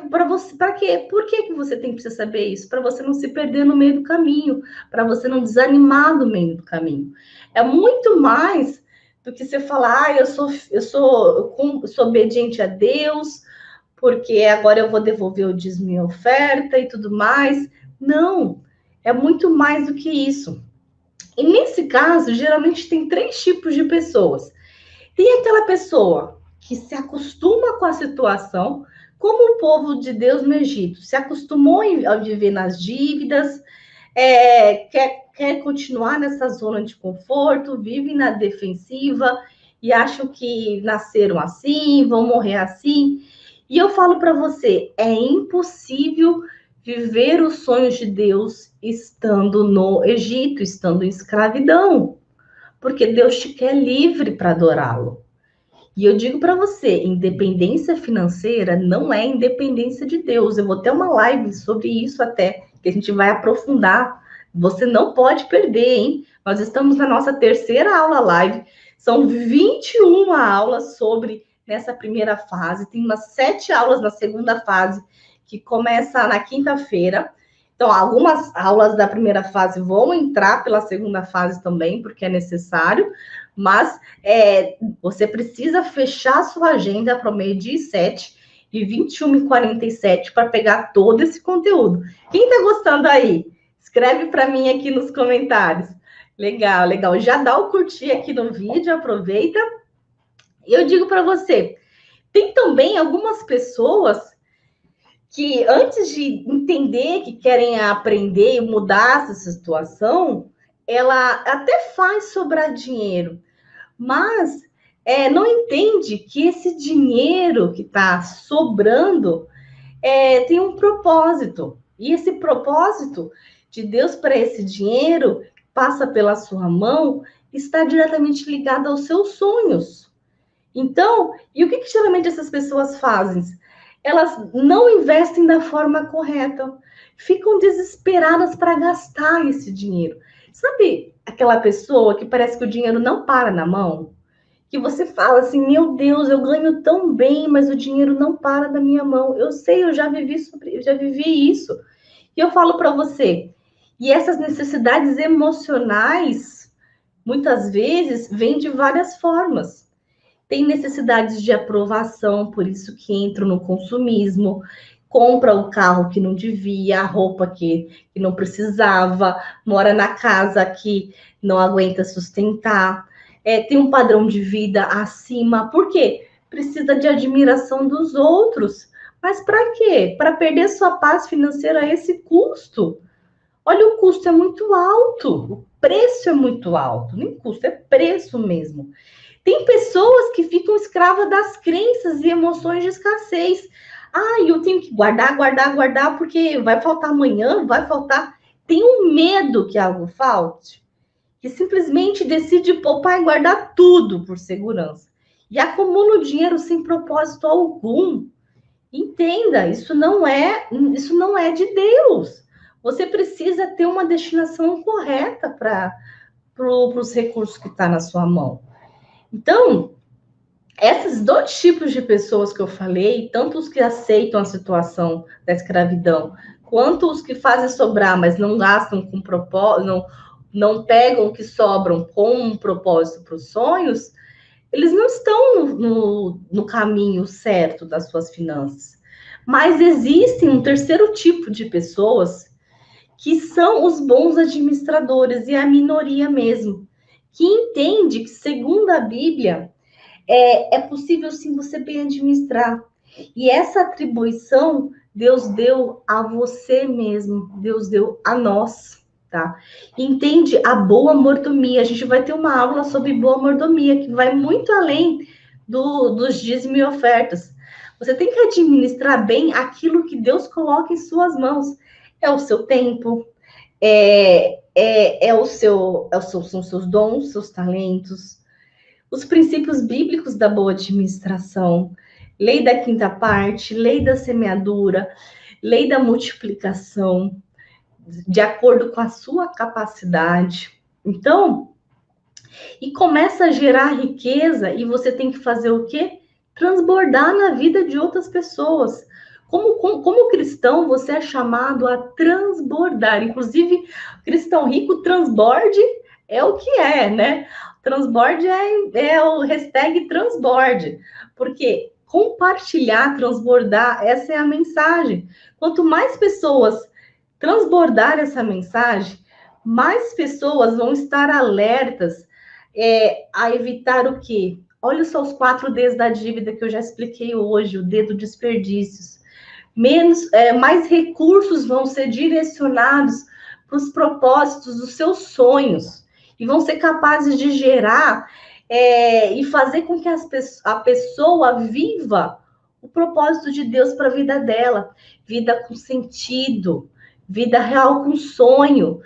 para quê? Por que você precisa saber isso? Para você não se perder no meio do caminho, para você não desanimar no meio do caminho. É muito mais do que você falar, eu sou obediente a Deus, porque agora eu vou devolver o dízimo e oferta e tudo mais. Não, é muito mais do que isso. E nesse caso, geralmente tem 3 tipos de pessoas. Tem aquela pessoa que se acostuma com a situação, como o povo de Deus no Egito, se acostumou a viver nas dívidas, quer continuar nessa zona de conforto, vive na defensiva e acham que nasceram assim, vão morrer assim. E eu falo para você, é impossível viver os sonhos de Deus estando no Egito, estando em escravidão, porque Deus te quer livre para adorá-lo. E eu digo para você, independência financeira não é independência de Deus. Eu vou ter uma live sobre isso até, que a gente vai aprofundar. Você não pode perder, hein? Nós estamos na nossa 3ª aula live. São 21 aulas sobre nessa primeira fase. Tem umas 7 aulas na segunda fase, que começa na quinta-feira. Então, algumas aulas da primeira fase vão entrar pela segunda fase também, porque é necessário. Mas você precisa fechar a sua agenda para o meio-dia e 7 e 21h47 para pegar todo esse conteúdo. Quem está gostando aí? Escreve para mim aqui nos comentários. Legal, legal. Já dá o curtir aqui no vídeo, aproveita. Eu digo para você, tem também algumas pessoas que antes de entender que querem aprender e mudar essa situação, ela até faz sobrar dinheiro, mas não entende que esse dinheiro que está sobrando tem um propósito. E esse propósito de Deus para esse dinheiro passa pela sua mão, está diretamente ligado aos seus sonhos. Então, e o que geralmente essas pessoas fazem? Elas não investem da forma correta, ficam desesperadas para gastar esse dinheiro. Sabe aquela pessoa que parece que o dinheiro não para na mão? Que você fala assim, meu Deus, eu ganho tão bem, mas o dinheiro não para da minha mão. Eu sei, eu já vivi isso. E eu falo para você, e essas necessidades emocionais, muitas vezes, vêm de várias formas. Tem necessidades de aprovação, por isso que entram no consumismo, compra o carro que não devia, a roupa que não precisava, mora na casa que não aguenta sustentar, tem um padrão de vida acima. Por quê? Precisa de admiração dos outros. Mas para quê? Para perder sua paz financeira a esse custo. Olha, o custo é muito alto, o preço é muito alto, nem custo, é preço mesmo. Tem pessoas que ficam escravas das crenças e emoções de escassez. Eu tenho que guardar, porque vai faltar amanhã, vai faltar. Tem um medo que algo falte, que simplesmente decide poupar e guardar tudo por segurança. E acumula o dinheiro sem propósito algum. Entenda, isso não é de Deus. Você precisa ter uma destinação correta para os recursos que estão na sua mão. Então, esses dois tipos de pessoas que eu falei, tanto os que aceitam a situação da escravidão, quanto os que fazem sobrar, mas não gastam com propósito, não pegam o que sobram com um propósito para os sonhos, eles não estão no caminho certo das suas finanças. Mas existe um terceiro tipo de pessoas que são os bons administradores, e a minoria mesmo, que entende que, segundo a Bíblia, é possível sim você bem administrar. E essa atribuição Deus deu a você mesmo, Deus deu a nós, tá? Entende a boa mordomia. A gente vai ter uma aula sobre boa mordomia, que vai muito além dos dízimos e ofertas. Você tem que administrar bem aquilo que Deus coloca em suas mãos. É o seu tempo, são seus dons, seus talentos, os princípios bíblicos da boa administração, lei da quinta parte, lei da semeadura, lei da multiplicação, de acordo com a sua capacidade. Então, e começa a gerar riqueza, e você tem que fazer o quê? Transbordar na vida de outras pessoas. Como cristão, você é chamado a transbordar. Inclusive, cristão rico, transborde é o que é, né? Transborde é o hashtag transborde. Porque compartilhar, transbordar, essa é a mensagem. Quanto mais pessoas transbordar essa mensagem, mais pessoas vão estar alertas a evitar o quê? Olha só os 4 Ds da dívida que eu já expliquei hoje, o D do desperdícios. Mais recursos vão ser direcionados para os propósitos dos seus sonhos e vão ser capazes de gerar e fazer com que a pessoa viva o propósito de Deus para a vida dela, vida com sentido, vida real com sonho,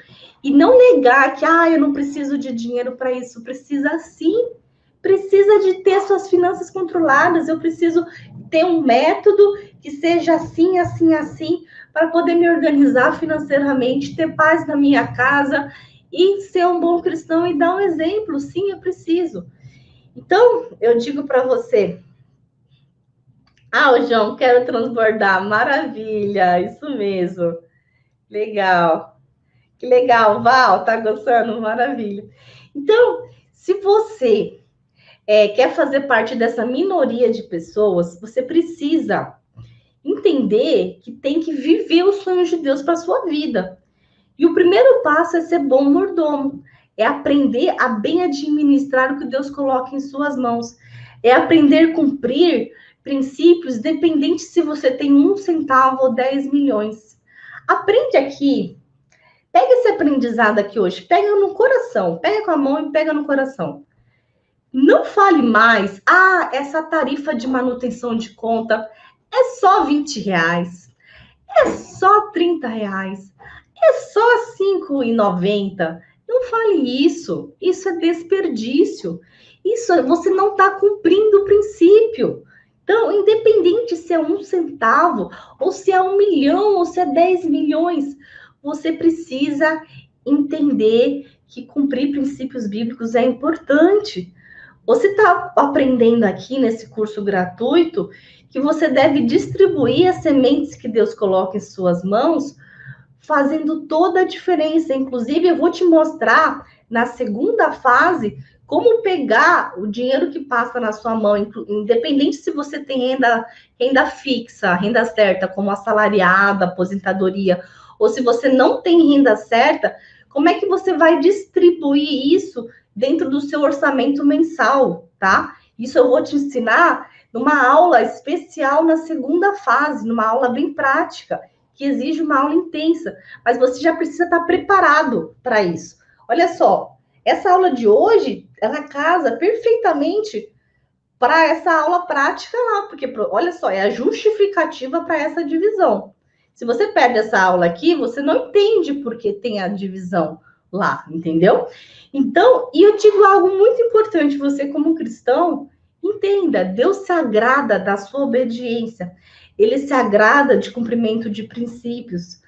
e não negar que eu não preciso de dinheiro para isso. Precisa sim, precisa de ter suas finanças controladas. Eu preciso ter um método que seja assim, assim, assim, para poder me organizar financeiramente, ter paz na minha casa e ser um bom cristão e dar um exemplo. Sim, eu preciso. Então, eu digo para você, o João, quero transbordar. Maravilha, isso mesmo. Legal. Que legal, Val, tá gostando? Maravilha. Então, se você quer fazer parte dessa minoria de pessoas, você precisa entender que tem que viver os sonhos de Deus para sua vida. E o primeiro passo é ser bom mordomo, é aprender a bem administrar o que Deus coloca em suas mãos, é aprender a cumprir princípios, independente se você tem 1 centavo ou 10 milhões. Aprende aqui, pega esse aprendizado aqui hoje, pega no coração, pega com a mão e pega no coração. Não fale mais, essa tarifa de manutenção de conta é só R$20, é só R$30, é só R$5,90. Não fale isso, isso é desperdício. Você não está cumprindo o princípio. Então, independente se é 1 centavo, ou se é 1 milhão, ou se é 10 milhões, você precisa entender que cumprir princípios bíblicos é importante. Você está aprendendo aqui nesse curso gratuito que você deve distribuir as sementes que Deus coloca em suas mãos, fazendo toda a diferença. Inclusive, eu vou te mostrar na segunda fase como pegar o dinheiro que passa na sua mão, independente se você tem renda fixa, renda certa, como assalariada, aposentadoria, ou se você não tem renda certa, como é que você vai distribuir isso dentro do seu orçamento mensal, tá? Isso eu vou te ensinar numa aula especial na segunda fase, numa aula bem prática, que exige uma aula intensa, mas você já precisa estar preparado para isso. Olha só, essa aula de hoje, ela casa perfeitamente para essa aula prática lá, porque, olha só, é a justificativa para essa divisão. Se você perde essa aula aqui, você não entende por que tem a divisão lá, entendeu? Então, e eu digo algo muito importante, você como cristão, entenda, Deus se agrada da sua obediência. ele se agrada de cumprimento de princípios.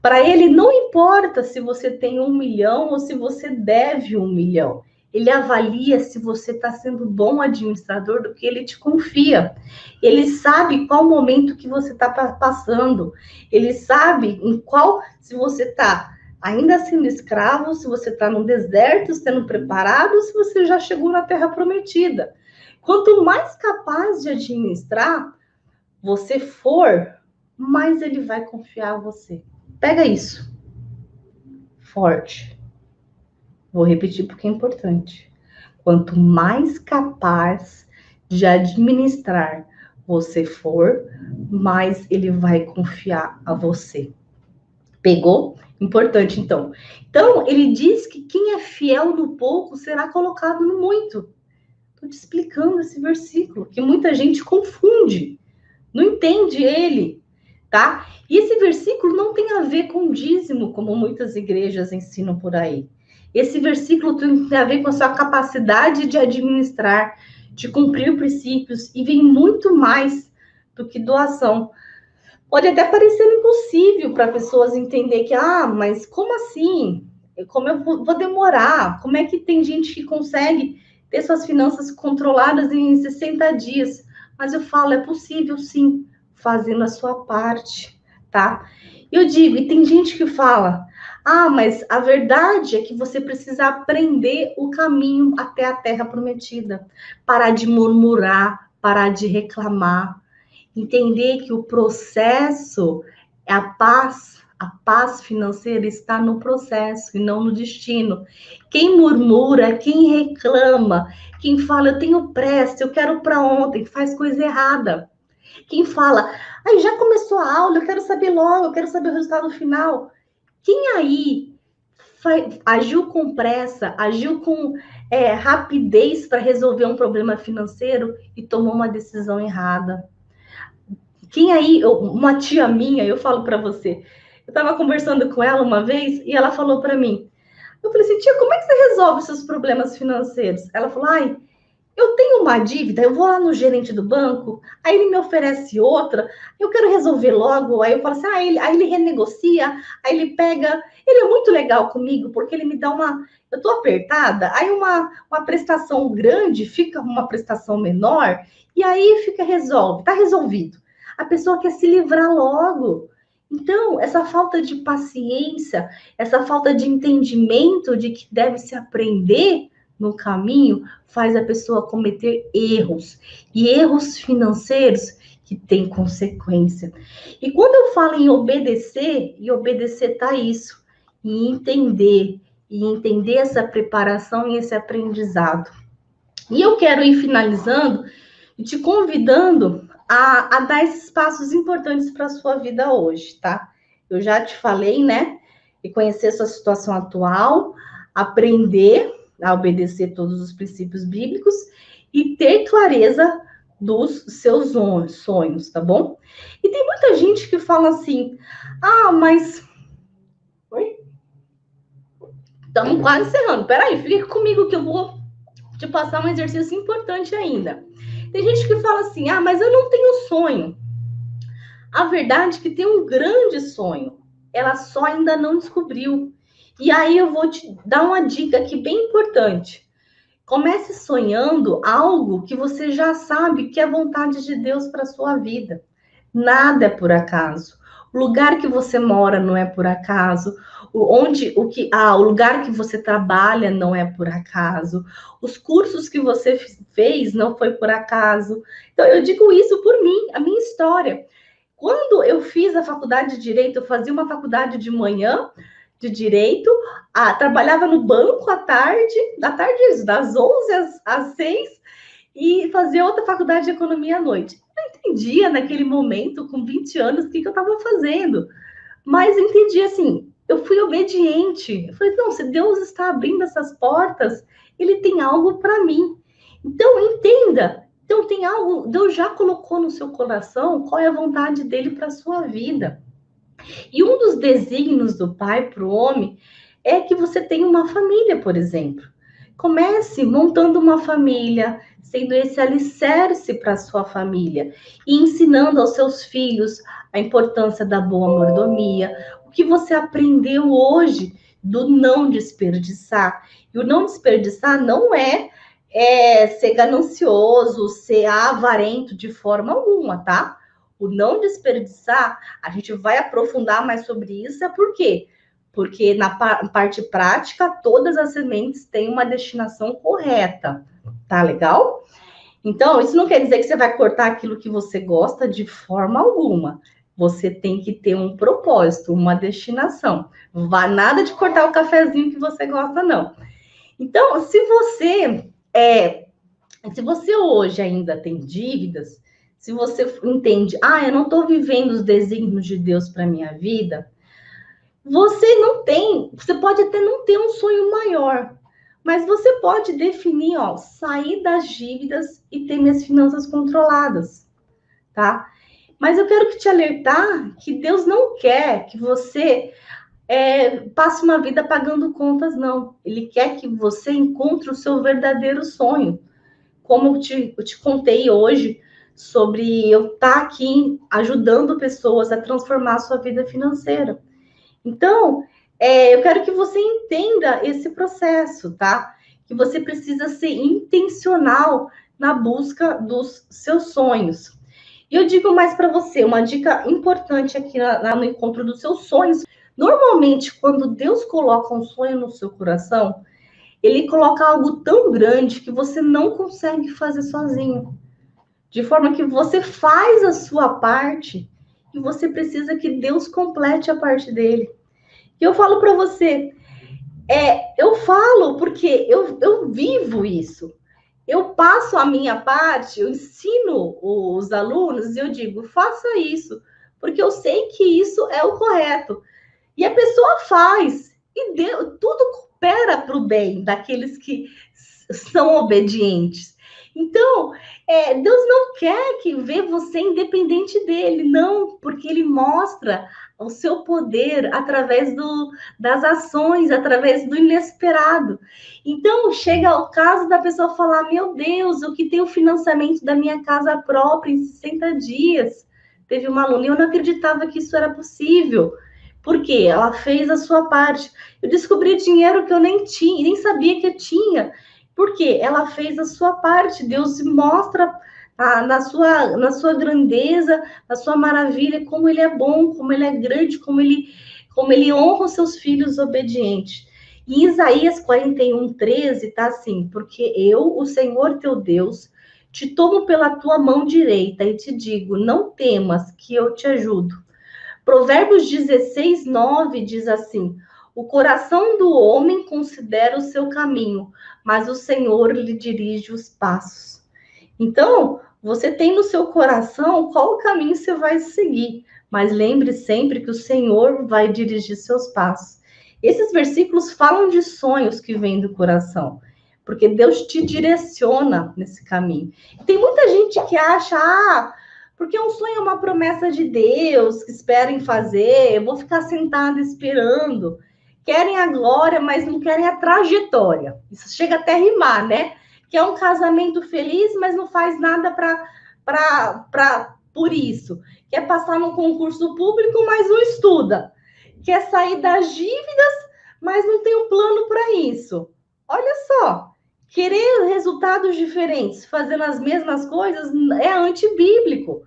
Para ele, não importa se você tem 1 milhão ou se você deve 1 milhão. Ele avalia se você está sendo bom administrador do que ele te confia. Ele sabe qual momento que você está passando. Ele sabe em qual, se você está ainda sendo escravo, se você está no deserto, sendo preparado, se você já chegou na Terra Prometida. Quanto mais capaz de administrar você for, mais ele vai confiar em você. Pega isso. Forte. Vou repetir porque é importante. Quanto mais capaz de administrar você for, mais ele vai confiar a você. Pegou? Importante, então. Então, ele diz que quem é fiel no pouco será colocado no muito. Estou te explicando esse versículo, que muita gente confunde, não entende ele, tá? E esse versículo não tem a ver com dízimo, como muitas igrejas ensinam por aí. Esse versículo tem a ver com a sua capacidade de administrar, de cumprir princípios, e vem muito mais do que doação. Pode até parecer impossível para pessoas entender que, mas como assim? Como eu vou demorar? Como é que tem gente que consegue ter suas finanças controladas em 60 dias? Mas eu falo, é possível sim, fazendo a sua parte, tá? Eu digo, e tem gente que fala, mas a verdade é que você precisa aprender o caminho até a Terra Prometida. Parar de murmurar, parar de reclamar. Entender que o processo é a paz financeira está no processo e não no destino. Quem murmura, quem reclama, quem fala, eu tenho pressa, eu quero para ontem, faz coisa errada. Quem fala, já começou a aula, eu quero saber logo, eu quero saber o resultado final. Quem aí agiu com pressa, agiu com rapidez para resolver um problema financeiro e tomou uma decisão errada? Quem aí, uma tia minha, eu falo para você, eu estava conversando com ela uma vez e ela falou para mim, eu falei assim, tia, como é que você resolve seus problemas financeiros? Ela falou, eu tenho uma dívida, eu vou lá no gerente do banco, aí ele me oferece outra, eu quero resolver logo, aí eu falo assim, aí ele renegocia, aí ele pega, ele é muito legal comigo, porque ele me dá eu tô apertada, aí uma prestação grande fica uma prestação menor, e aí tá resolvido. A pessoa quer se livrar logo. Então, essa falta de paciência, essa falta de entendimento de que deve se aprender no caminho, faz a pessoa cometer erros. E erros financeiros que têm consequência. E quando eu falo em obedecer, e obedecer tá isso, em entender essa preparação e esse aprendizado. E eu quero ir finalizando e te convidando a dar esses passos importantes para a sua vida hoje, tá? Eu já te falei, né? E conhecer sua situação atual, aprender a obedecer todos os princípios bíblicos e ter clareza dos seus sonhos, tá bom? E tem muita gente que fala assim, mas... Oi? Estamos quase encerrando. Peraí, fica comigo que eu vou te passar um exercício importante ainda. Tem gente que fala assim, mas eu não tenho sonho. A verdade é que tem um grande sonho. Ela só ainda não descobriu. E aí eu vou te dar uma dica aqui bem importante. Comece sonhando algo que você já sabe que é vontade de Deus para a sua vida. Nada é por acaso. O lugar que você mora não é por acaso. O lugar que você trabalha não é por acaso. Os cursos que você fez não foi por acaso. Então, eu digo isso por mim, a minha história. Quando eu fiz a faculdade de Direito, eu fazia uma faculdade de manhã de Direito, trabalhava no banco à tarde, das 11 às 6, e fazia outra faculdade de Economia à noite. Eu entendia naquele momento, com 20 anos, o que eu estava fazendo. Mas entendi assim, eu fui obediente. Eu falei, não, se Deus está abrindo essas portas, Ele tem algo para mim. Então, entenda. Então, tem algo, Deus já colocou no seu coração qual é a vontade dEle para a sua vida. E um dos desígnios do Pai para o homem é que você tenha uma família, por exemplo. Comece montando uma família, sendo esse alicerce para a sua família e ensinando aos seus filhos a importância da boa mordomia, o que você aprendeu hoje do não desperdiçar. E o não desperdiçar não é ser ganancioso, ser avarento de forma alguma, tá? O não desperdiçar, a gente vai aprofundar mais sobre isso, é por quê? Porque na parte prática, todas as sementes têm uma destinação correta, tá legal? Então, isso não quer dizer que você vai cortar aquilo que você gosta de forma alguma. Você tem que ter um propósito, uma destinação. Não vai nada de cortar o cafezinho que você gosta, não. Então, se você hoje ainda tem dívidas, se você entende, eu não estou vivendo os desígnios de Deus para minha vida, você pode até não ter um sonho maior, mas você pode definir, sair das dívidas e ter minhas finanças controladas, tá? Mas eu quero te alertar que Deus não quer que você passe uma vida pagando contas, não. Ele quer que você encontre o seu verdadeiro sonho. Como eu te contei hoje sobre eu estar aqui ajudando pessoas a transformar a sua vida financeira. Então, eu quero que você entenda esse processo, tá? Que você precisa ser intencional na busca dos seus sonhos. E eu digo mais para você, uma dica importante aqui no encontro dos seus sonhos. Normalmente, quando Deus coloca um sonho no seu coração, Ele coloca algo tão grande que você não consegue fazer sozinho. De forma que você faz a sua parte e você precisa que Deus complete a parte dele. E eu falo para você, eu falo porque eu vivo isso. Eu passo a minha parte, eu ensino os alunos e eu digo, faça isso, porque eu sei que isso é o correto. E a pessoa faz, e tudo coopera para o bem daqueles que são obedientes. Então, Deus não quer que vê você independente dele, não, porque ele mostra o seu poder através das ações, através do inesperado. Então, chega o caso da pessoa falar, meu Deus, eu quitei o financiamento da minha casa própria em 60 dias. Teve uma aluna, e eu não acreditava que isso era possível. Por quê? Ela fez a sua parte. Eu descobri dinheiro que eu nem tinha, nem sabia que eu tinha. Por quê? Ela fez a sua parte. Deus se mostra na sua grandeza, na sua maravilha, como Ele é bom, como Ele é grande, como ele honra os seus filhos obedientes. Em Isaías 41:13 está assim, porque eu, o Senhor teu Deus, te tomo pela tua mão direita e te digo, não temas que eu te ajudo. Provérbios 16:9 diz assim, o coração do homem considera o seu caminho, mas o Senhor lhe dirige os passos. Então, você tem no seu coração qual o caminho você vai seguir, mas lembre sempre que o Senhor vai dirigir seus passos. Esses versículos falam de sonhos que vêm do coração, porque Deus te direciona nesse caminho. Tem muita gente que acha, porque um sonho é uma promessa de Deus, que esperem fazer, eu vou ficar sentada esperando. Querem a glória, mas não querem a trajetória. Isso chega até a rimar, né? Que é um casamento feliz, mas não faz nada por isso. Quer passar num concurso público, mas não estuda. Quer sair das dívidas, mas não tem um plano para isso. Olha só, querer resultados diferentes, fazendo as mesmas coisas, é antibíblico.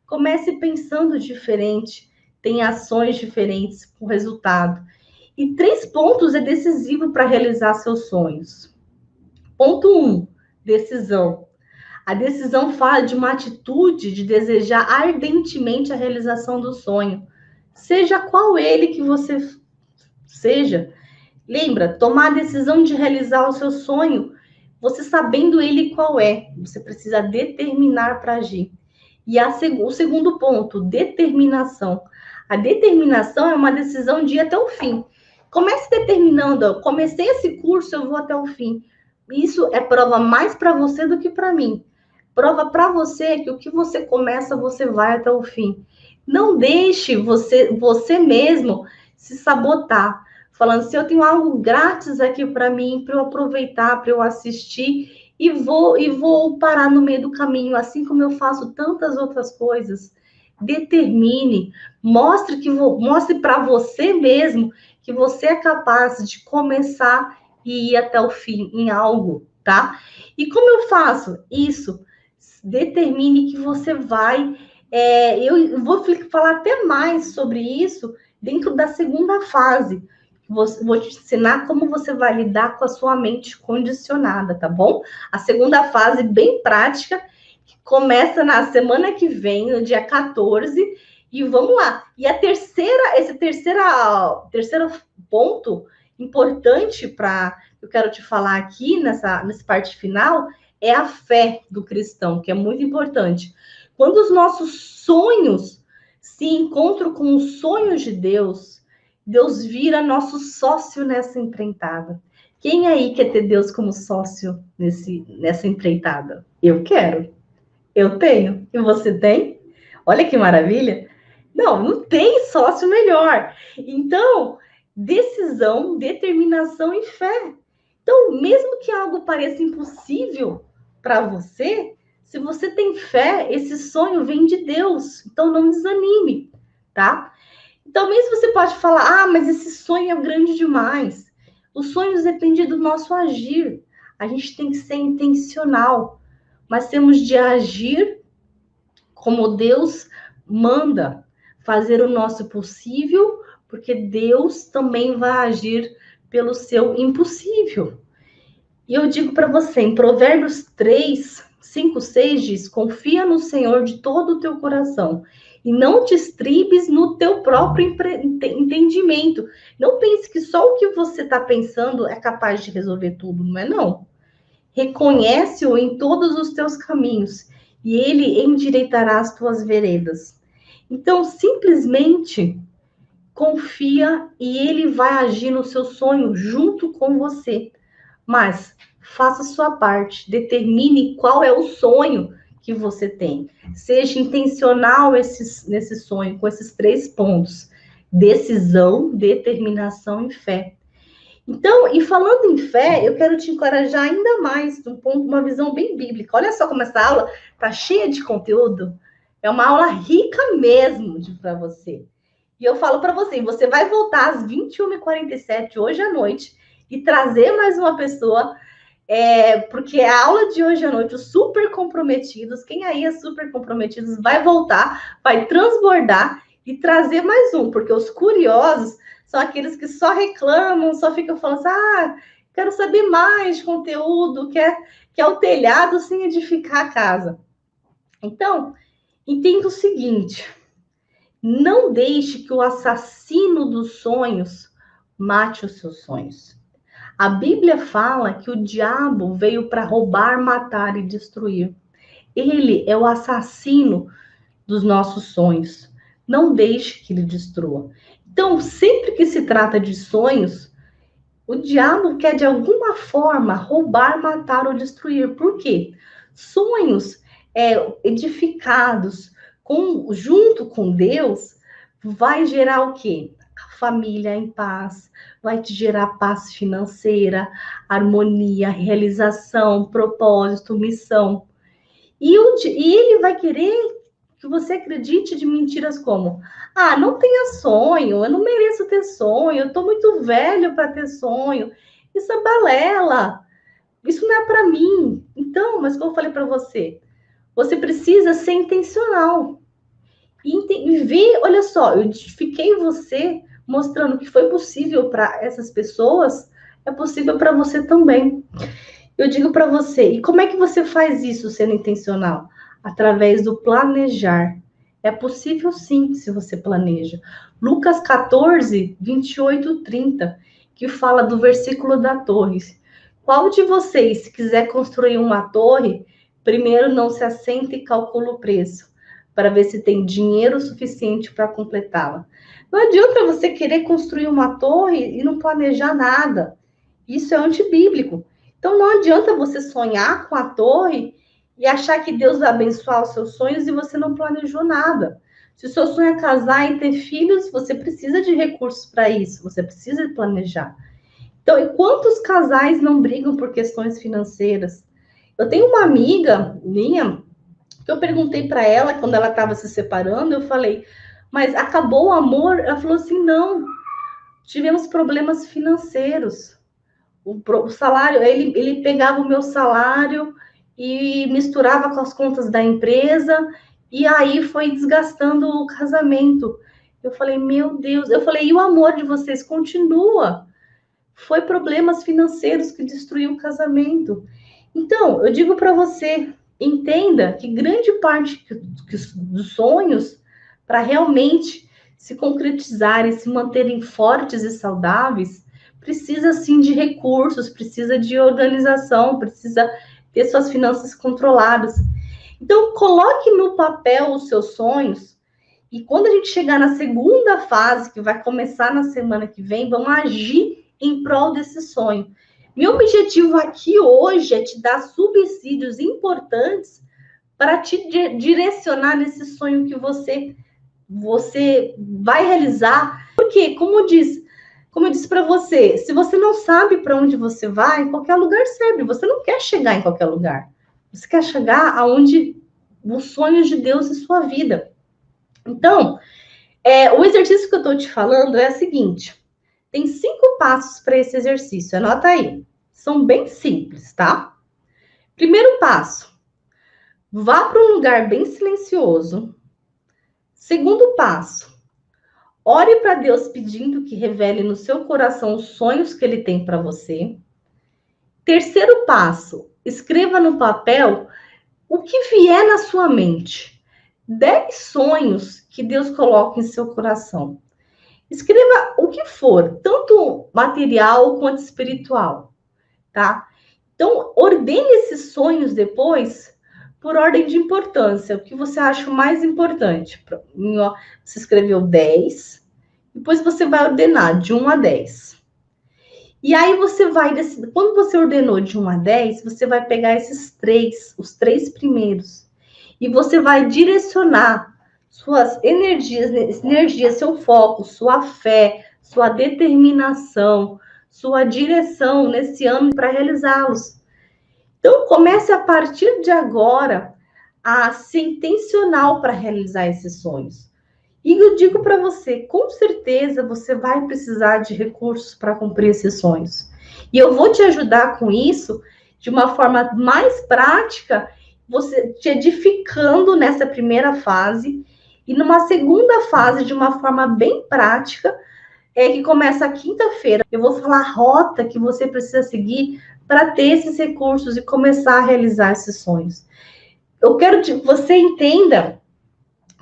Comece pensando diferente, tem ações diferentes com resultado. E 3 pontos é decisivo para realizar seus sonhos. Ponto 1, decisão. A decisão fala de uma atitude de desejar ardentemente a realização do sonho. Seja qual ele que você seja. Lembra, tomar a decisão de realizar o seu sonho, você sabendo ele qual é. Você precisa determinar para agir. E o segundo ponto, determinação. A determinação é uma decisão de ir até o fim. Comece determinando, comecei esse curso, eu vou até o fim. Isso é prova mais para você do que para mim. Prova para você que o que você começa, você vai até o fim. Não deixe você mesmo se sabotar. Falando, se eu tenho algo grátis aqui para mim, para eu aproveitar, para eu assistir, e vou parar no meio do caminho, assim como eu faço tantas outras coisas. Determine, mostre para você mesmo que você é capaz de começar e ir até o fim em algo, tá? E como eu faço isso? Determine que você vai. Eu vou falar até mais sobre isso dentro da segunda fase. Vou te ensinar como você vai lidar com a sua mente condicionada, tá bom? A segunda fase, bem prática, que começa na semana que vem, no dia 14, e vamos lá. E esse terceiro ponto importante eu quero te falar aqui nessa parte final é a fé do cristão, que é muito importante. Quando os nossos sonhos se encontram com os sonhos de Deus, Deus vira nosso sócio nessa empreitada. Quem aí quer ter Deus como sócio nessa empreitada? Eu quero. Eu tenho. E você tem? Olha que maravilha. Não tem sócio melhor. Então, decisão, determinação e fé. Então, mesmo que algo pareça impossível para você, se você tem fé, esse sonho vem de Deus. Então, não desanime, tá? Talvez você pode falar, mas esse sonho é grande demais. Os sonhos dependem do nosso agir. A gente tem que ser intencional. Mas temos de agir como Deus manda. Fazer o nosso possível, porque Deus também vai agir pelo seu impossível. E eu digo para você, em Provérbios 3, 5, 6 diz, confia no Senhor de todo o teu coração e não te estribes no teu próprio entendimento. Não pense que só o que você está pensando é capaz de resolver tudo, não é não. Reconhece-o em todos os teus caminhos e ele endireitará as tuas veredas. Então, simplesmente confia e ele vai agir no seu sonho junto com você. Mas faça a sua parte, determine qual é o sonho que você tem. Seja intencional nesse sonho, com esses 3 pontos: decisão, determinação e fé. Então, e falando em fé, eu quero te encorajar ainda mais, uma visão bem bíblica. Olha só como essa aula está cheia de conteúdo. É uma aula rica mesmo para você. E eu falo para você vai voltar às 21h47 hoje à noite e trazer mais uma pessoa, porque a aula de hoje à noite, os super comprometidos, quem aí é super comprometidos, vai voltar, vai transbordar e trazer mais um, porque os curiosos são aqueles que só reclamam, só ficam falando assim, quero saber mais de conteúdo, quer o telhado sem edificar a casa. Então, entenda o seguinte, não deixe que o assassino dos sonhos mate os seus sonhos. A Bíblia fala que o diabo veio para roubar, matar e destruir. Ele é o assassino dos nossos sonhos. Não deixe que ele destrua. Então, sempre que se trata de sonhos, o diabo quer de alguma forma roubar, matar ou destruir. Por quê? Sonhos edificados junto com Deus vai gerar o quê? A família em paz, vai te gerar paz financeira, harmonia, realização, propósito, missão. E ele vai querer que você acredite de mentiras como, não tenha sonho, eu não mereço ter sonho, eu estou muito velho para ter sonho, isso é balela, isso não é para mim. Então, mas como eu falei para você precisa ser intencional. E ver, olha só, eu edifiquei você mostrando que foi possível para essas pessoas, é possível para você também. Eu digo para você, e como é que você faz isso sendo intencional? Através do planejar. É possível sim, se você planeja. Lucas 14, 28, 30, que fala do versículo da torre. Qual de vocês, se quiser construir uma torre, primeiro não se assenta e calcula o preço, para ver se tem dinheiro suficiente para completá-la? Não adianta você querer construir uma torre e não planejar nada. Isso é antibíblico. Então, não adianta você sonhar com a torre e achar que Deus vai abençoar os seus sonhos e você não planejou nada. Se o seu sonho é casar e ter filhos, você precisa de recursos para isso, você precisa planejar. Então, e quantos casais não brigam por questões financeiras? Eu tenho uma amiga minha que eu perguntei para ela quando ela estava se separando, eu falei, mas acabou o amor? Ela falou assim, não, tivemos problemas financeiros. O salário, ele pegava o meu salário e misturava com as contas da empresa, e aí foi desgastando o casamento. Eu falei, meu Deus, eu falei, e o amor de vocês continua? Foi problemas financeiros que destruiu o casamento. Então, eu digo para você, entenda que grande parte dos sonhos, para realmente se concretizarem, se manterem fortes e saudáveis, precisa sim de recursos, precisa de organização, precisa ter suas finanças controladas. Então, coloque no papel os seus sonhos e quando a gente chegar na segunda fase, que vai começar na semana que vem, vamos agir em prol desse sonho. Meu objetivo aqui hoje é te dar subsídios importantes para te direcionar nesse sonho que você vai realizar. Porque, como eu disse para você, se você não sabe para onde você vai, qualquer lugar serve. Você não quer chegar em qualquer lugar. Você quer chegar aonde os sonhos de Deus em sua vida. Então, o exercício que eu estou te falando é o seguinte. Tem 5 passos para esse exercício. Anota aí. São bem simples, tá? Primeiro passo. Vá para um lugar bem silencioso. Segundo passo. Ore para Deus pedindo que revele no seu coração os sonhos que Ele tem para você. Terceiro passo. Escreva no papel o que vier na sua mente. 10 sonhos que Deus coloca em seu coração. Escreva o que for, tanto material quanto espiritual, tá? Então, ordene esses sonhos depois por ordem de importância. O que você acha mais importante? Você escreveu 10, depois você vai ordenar de 1 a 10. E aí você vai decidir, quando você ordenou de 1 a 10, você vai pegar os 3 primeiros, e você vai direcionar suas energias, seu foco, sua fé, sua determinação, sua direção nesse ano para realizá-los. Então, comece a partir de agora a ser intencional para realizar esses sonhos. E eu digo para você, com certeza você vai precisar de recursos para cumprir esses sonhos. E eu vou te ajudar com isso de uma forma mais prática, você te edificando nessa primeira fase. E numa segunda fase, de uma forma bem prática, que começa a quinta-feira, eu vou falar a rota que você precisa seguir para ter esses recursos e começar a realizar esses sonhos. Eu quero que você entenda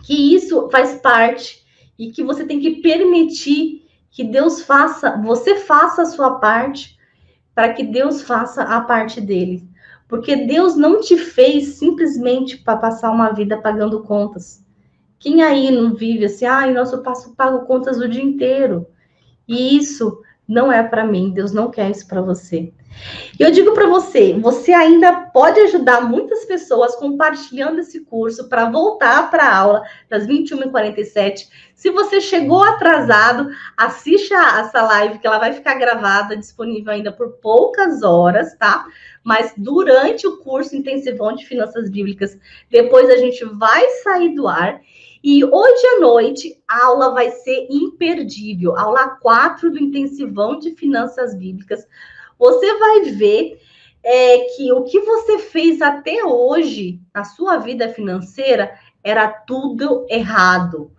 que isso faz parte e que você tem que permitir que você faça a sua parte para que Deus faça a parte dele. Porque Deus não te fez simplesmente para passar uma vida pagando contas. Quem aí não vive assim, nossa, eu pago contas o dia inteiro. E isso não é para mim, Deus não quer isso para você. E eu digo para você, você ainda pode ajudar muitas pessoas compartilhando esse curso para voltar para a aula das 21h47. Se você chegou atrasado, assista essa live que ela vai ficar gravada, disponível ainda por poucas horas, tá? Mas durante o curso intensivão de finanças bíblicas, depois a gente vai sair do ar. E hoje à noite, a aula vai ser imperdível. Aula 4 do intensivão de finanças bíblicas. Você vai ver que o que você fez até hoje na sua vida financeira era tudo errado.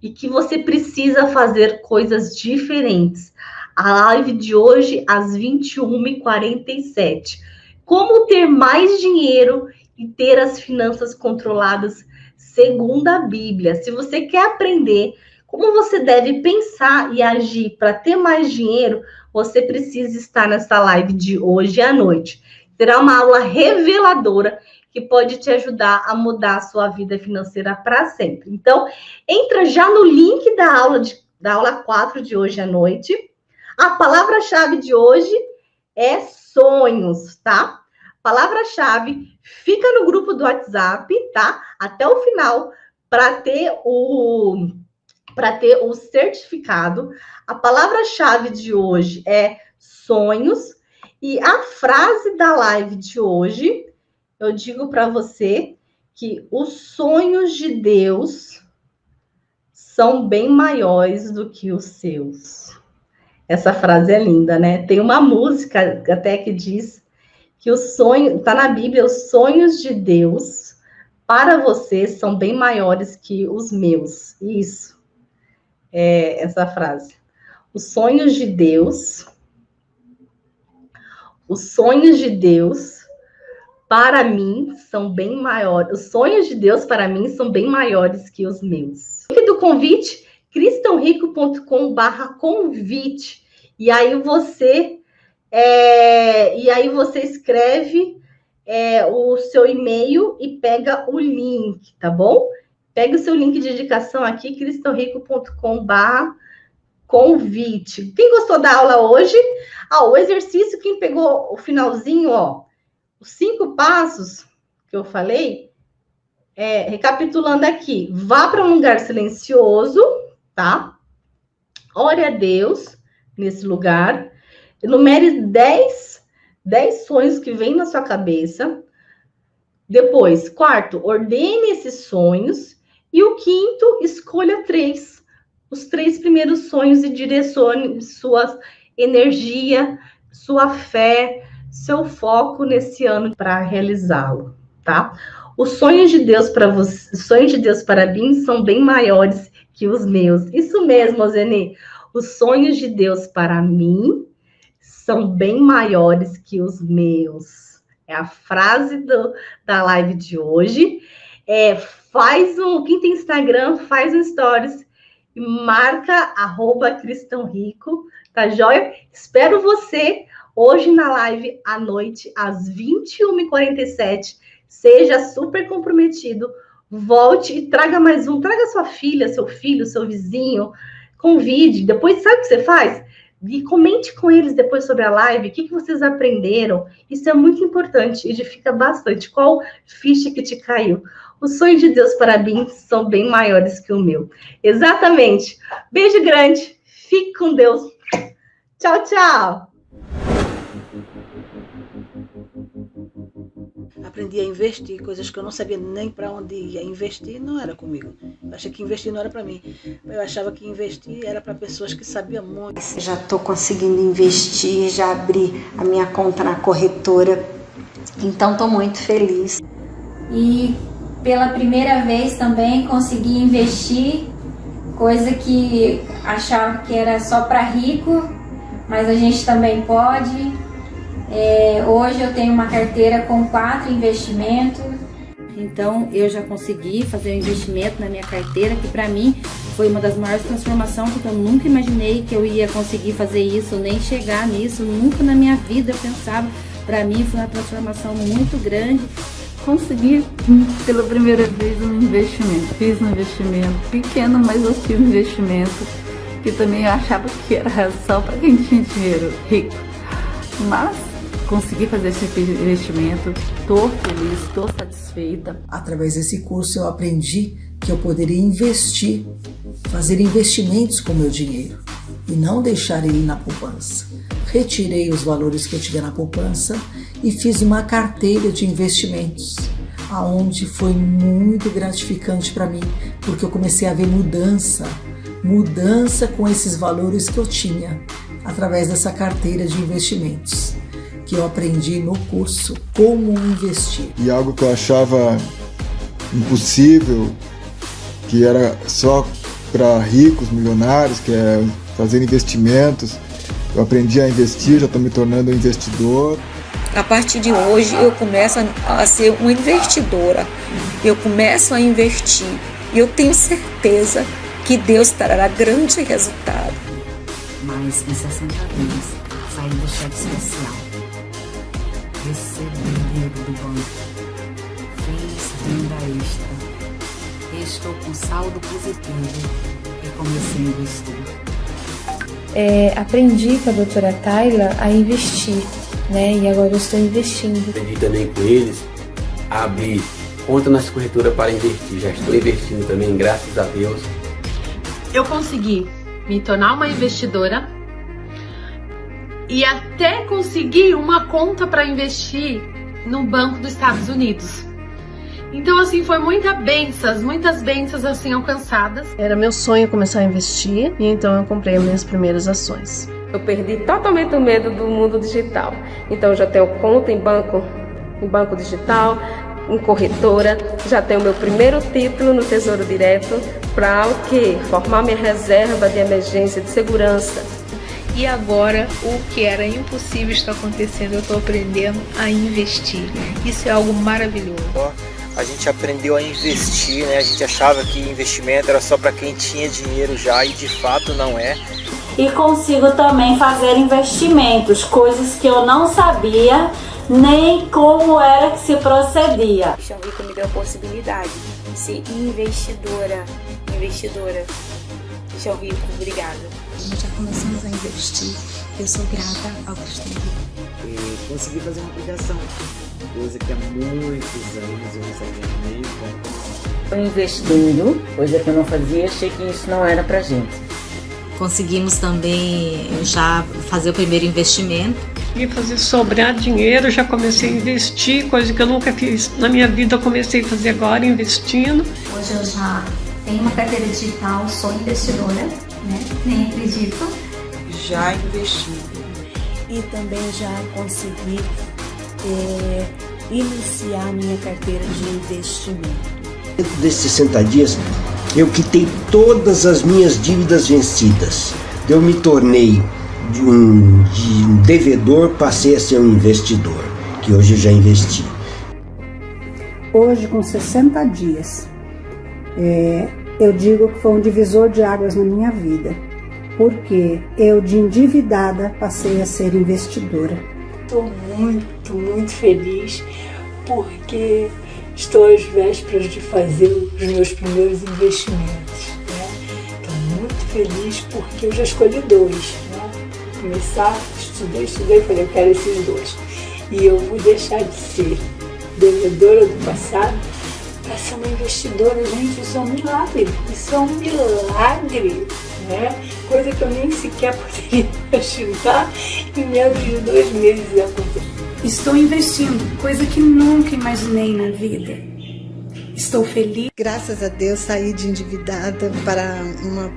E que você precisa fazer coisas diferentes. A live de hoje, às 21h47. Como ter mais dinheiro e ter as finanças controladas segundo a Bíblia. Se você quer aprender como você deve pensar e agir para ter mais dinheiro, você precisa estar nessa live de hoje à noite. Será uma aula reveladora que pode te ajudar a mudar a sua vida financeira para sempre. Então, entra já no link da aula 4 de hoje à noite. A palavra-chave de hoje é sonhos, tá? Palavra-chave, fica no grupo do WhatsApp, tá? Até o final, para ter o certificado. A palavra-chave de hoje é sonhos. E a frase da live de hoje eu digo para você que os sonhos de Deus são bem maiores do que os seus. Essa frase é linda, né? Tem uma música até que diz que o sonho, tá na Bíblia, os sonhos de Deus para você são bem maiores que os meus. Isso, é essa frase. Os sonhos de Deus para mim são bem maiores. Os sonhos de Deus para mim são bem maiores que os meus. O link do convite, cristãorico.com/convite. E aí você escreve o seu e-mail e pega o link, tá bom? Pega o seu link de indicação aqui, cristãorico.com/convite. Quem gostou da aula hoje? O exercício, quem pegou o finalzinho, os 5 passos que eu falei, recapitulando aqui, vá para um lugar silencioso, tá? Ore a Deus nesse lugar, enumere 10 sonhos que vêm na sua cabeça. Depois, 4, ordene esses sonhos. E o 5º, escolha 3. Os 3 primeiros sonhos e direcione sua energia, sua fé, seu foco nesse ano para realizá-lo, tá? Os sonhos de Deus para você, os sonhos de Deus para mim são bem maiores que os meus. Isso mesmo, Zeni. Os sonhos de Deus para mim são bem maiores que os meus. É a frase da live de hoje. Quem tem Instagram, faz um stories e marca @cristãorico, tá joia? Espero você hoje na live à noite, às 21h47. Seja super comprometido. Volte e traga mais um. Traga sua filha, seu filho, seu vizinho. Convide. Depois, sabe o que você faz? E comente com eles depois sobre a live. O que vocês aprenderam. Isso é muito importante. Edifica bastante. Qual ficha que te caiu? Os sonhos de Deus para mim são bem maiores que o meu. Exatamente. Beijo grande. Fique com Deus. Tchau, tchau. Aprendi a investir, coisas que eu não sabia nem para onde ia. Investir não era comigo. Eu achei que investir não era para mim. Eu achava que investir era para pessoas que sabiam muito. Já estou conseguindo investir, já abri a minha conta na corretora. Então estou muito feliz. E pela primeira vez também consegui investir, coisa que achava que era só para rico, mas a gente também pode. Hoje eu tenho uma carteira com 4 investimentos. Então eu já consegui fazer um investimento na minha carteira, que para mim foi uma das maiores transformações, porque eu nunca imaginei que eu ia conseguir fazer isso, nem chegar nisso, nunca na minha vida eu pensava. Para mim foi uma transformação muito grande. Consegui pela primeira vez um investimento. Fiz um investimento pequeno, mas eu fiz um investimento que também eu achava que era só para quem tinha dinheiro rico. Mas consegui fazer esse investimento, estou feliz, estou satisfeita. Através desse curso eu aprendi que eu poderia investir, fazer investimentos com meu dinheiro e não deixar ele na poupança. Retirei os valores que eu tinha na poupança e fiz uma carteira de investimentos, aonde foi muito gratificante para mim, porque eu comecei a ver mudança com esses valores que eu tinha, através dessa carteira de investimentos, que eu aprendi no curso Como Investir. E algo que eu achava impossível, que era só para ricos, milionários, que é fazer investimentos, eu aprendi a investir, já estou me tornando um investidor. A partir de hoje eu começo a ser uma investidora, eu começo a investir e eu tenho certeza que Deus trará grande resultado. Mas em 60 dias saí do cheque especial, recebi dinheiro do banco, fiz renda extra, estou com saldo positivo e comecei a investir. Aprendi com a doutora Tayla a investir, né? E agora eu estou investindo. Aprendi também com eles a abrir conta nas corretoras para investir. Já estou investindo também, graças a Deus. Eu consegui me tornar uma investidora e até conseguir uma conta para investir no Banco dos Estados Unidos. Então, assim, foi muitas bênçãos assim alcançadas. Era meu sonho começar a investir e então eu comprei as minhas primeiras ações. Eu perdi totalmente o medo do mundo digital. Então, eu já tenho conta em banco digital, em corretora, já tenho meu primeiro título no Tesouro Direto para o quê? Formar minha reserva de emergência, de segurança. E agora, o que era impossível está acontecendo, eu estou aprendendo a investir. Isso é algo maravilhoso. A gente aprendeu a investir, né? A gente achava que investimento era só para quem tinha dinheiro já e de fato não é. E consigo também fazer investimentos, coisas que eu não sabia nem como era que se procedia. O Chão Rico me deu a possibilidade de ser investidora. Chão Rico, obrigada. Já começamos a investir. Eu sou grata ao Cristão Rico. E consegui fazer uma aplicação, coisa que há muitos anos eu não sabia nem como começar. Estou investindo, coisa que eu não fazia, achei que isso não era pra gente. Conseguimos também já fazer o primeiro investimento. E fazer sobrar dinheiro, já comecei a investir, coisa que eu nunca fiz na minha vida, eu comecei a fazer agora, investindo. Hoje eu já tenho uma carteira digital, sou investidora, né? Nem acredito. Já investi e também já consegui iniciar minha carteira de investimento. Dentro desses 60 dias, eu quitei todas as minhas dívidas vencidas. Eu me tornei de um devedor, passei a ser um investidor, que hoje eu já investi. Hoje, com 60 dias, eu digo que foi um divisor de águas na minha vida, porque eu, de endividada, passei a ser investidora. Estou muito feliz, porque estou às vésperas de fazer os meus primeiros investimentos. Estou muito feliz porque eu já escolhi 2. Começar, estudei, falei, eu quero esses 2. E eu vou deixar de ser devedora do passado para ser uma investidora. Gente, isso é um milagre. Isso é um milagre, né? Coisa que eu nem sequer poderia imaginar em menos de 2 meses acontecer. Estou investindo, coisa que nunca imaginei na vida. Estou feliz. Graças a Deus, saí de endividada para uma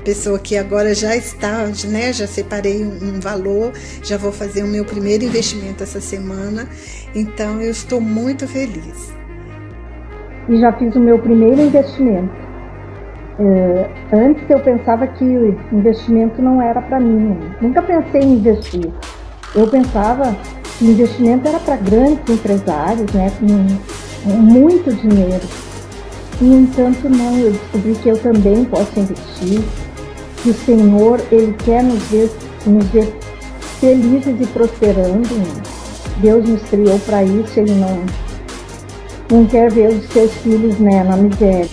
pessoa que agora já está, né? Já separei um valor, já vou fazer o meu primeiro investimento essa semana. Então, eu estou muito feliz. E já fiz o meu primeiro investimento. Antes eu pensava que o investimento não era para mim. Nunca pensei em investir. Eu pensava que investimento era para grandes empresários, né, com muito dinheiro. E, no entanto, não. Eu descobri que eu também posso investir. Que o Senhor, Ele quer nos ver felizes e prosperando. Deus nos criou para isso. Ele não quer ver os seus filhos, né, na miséria.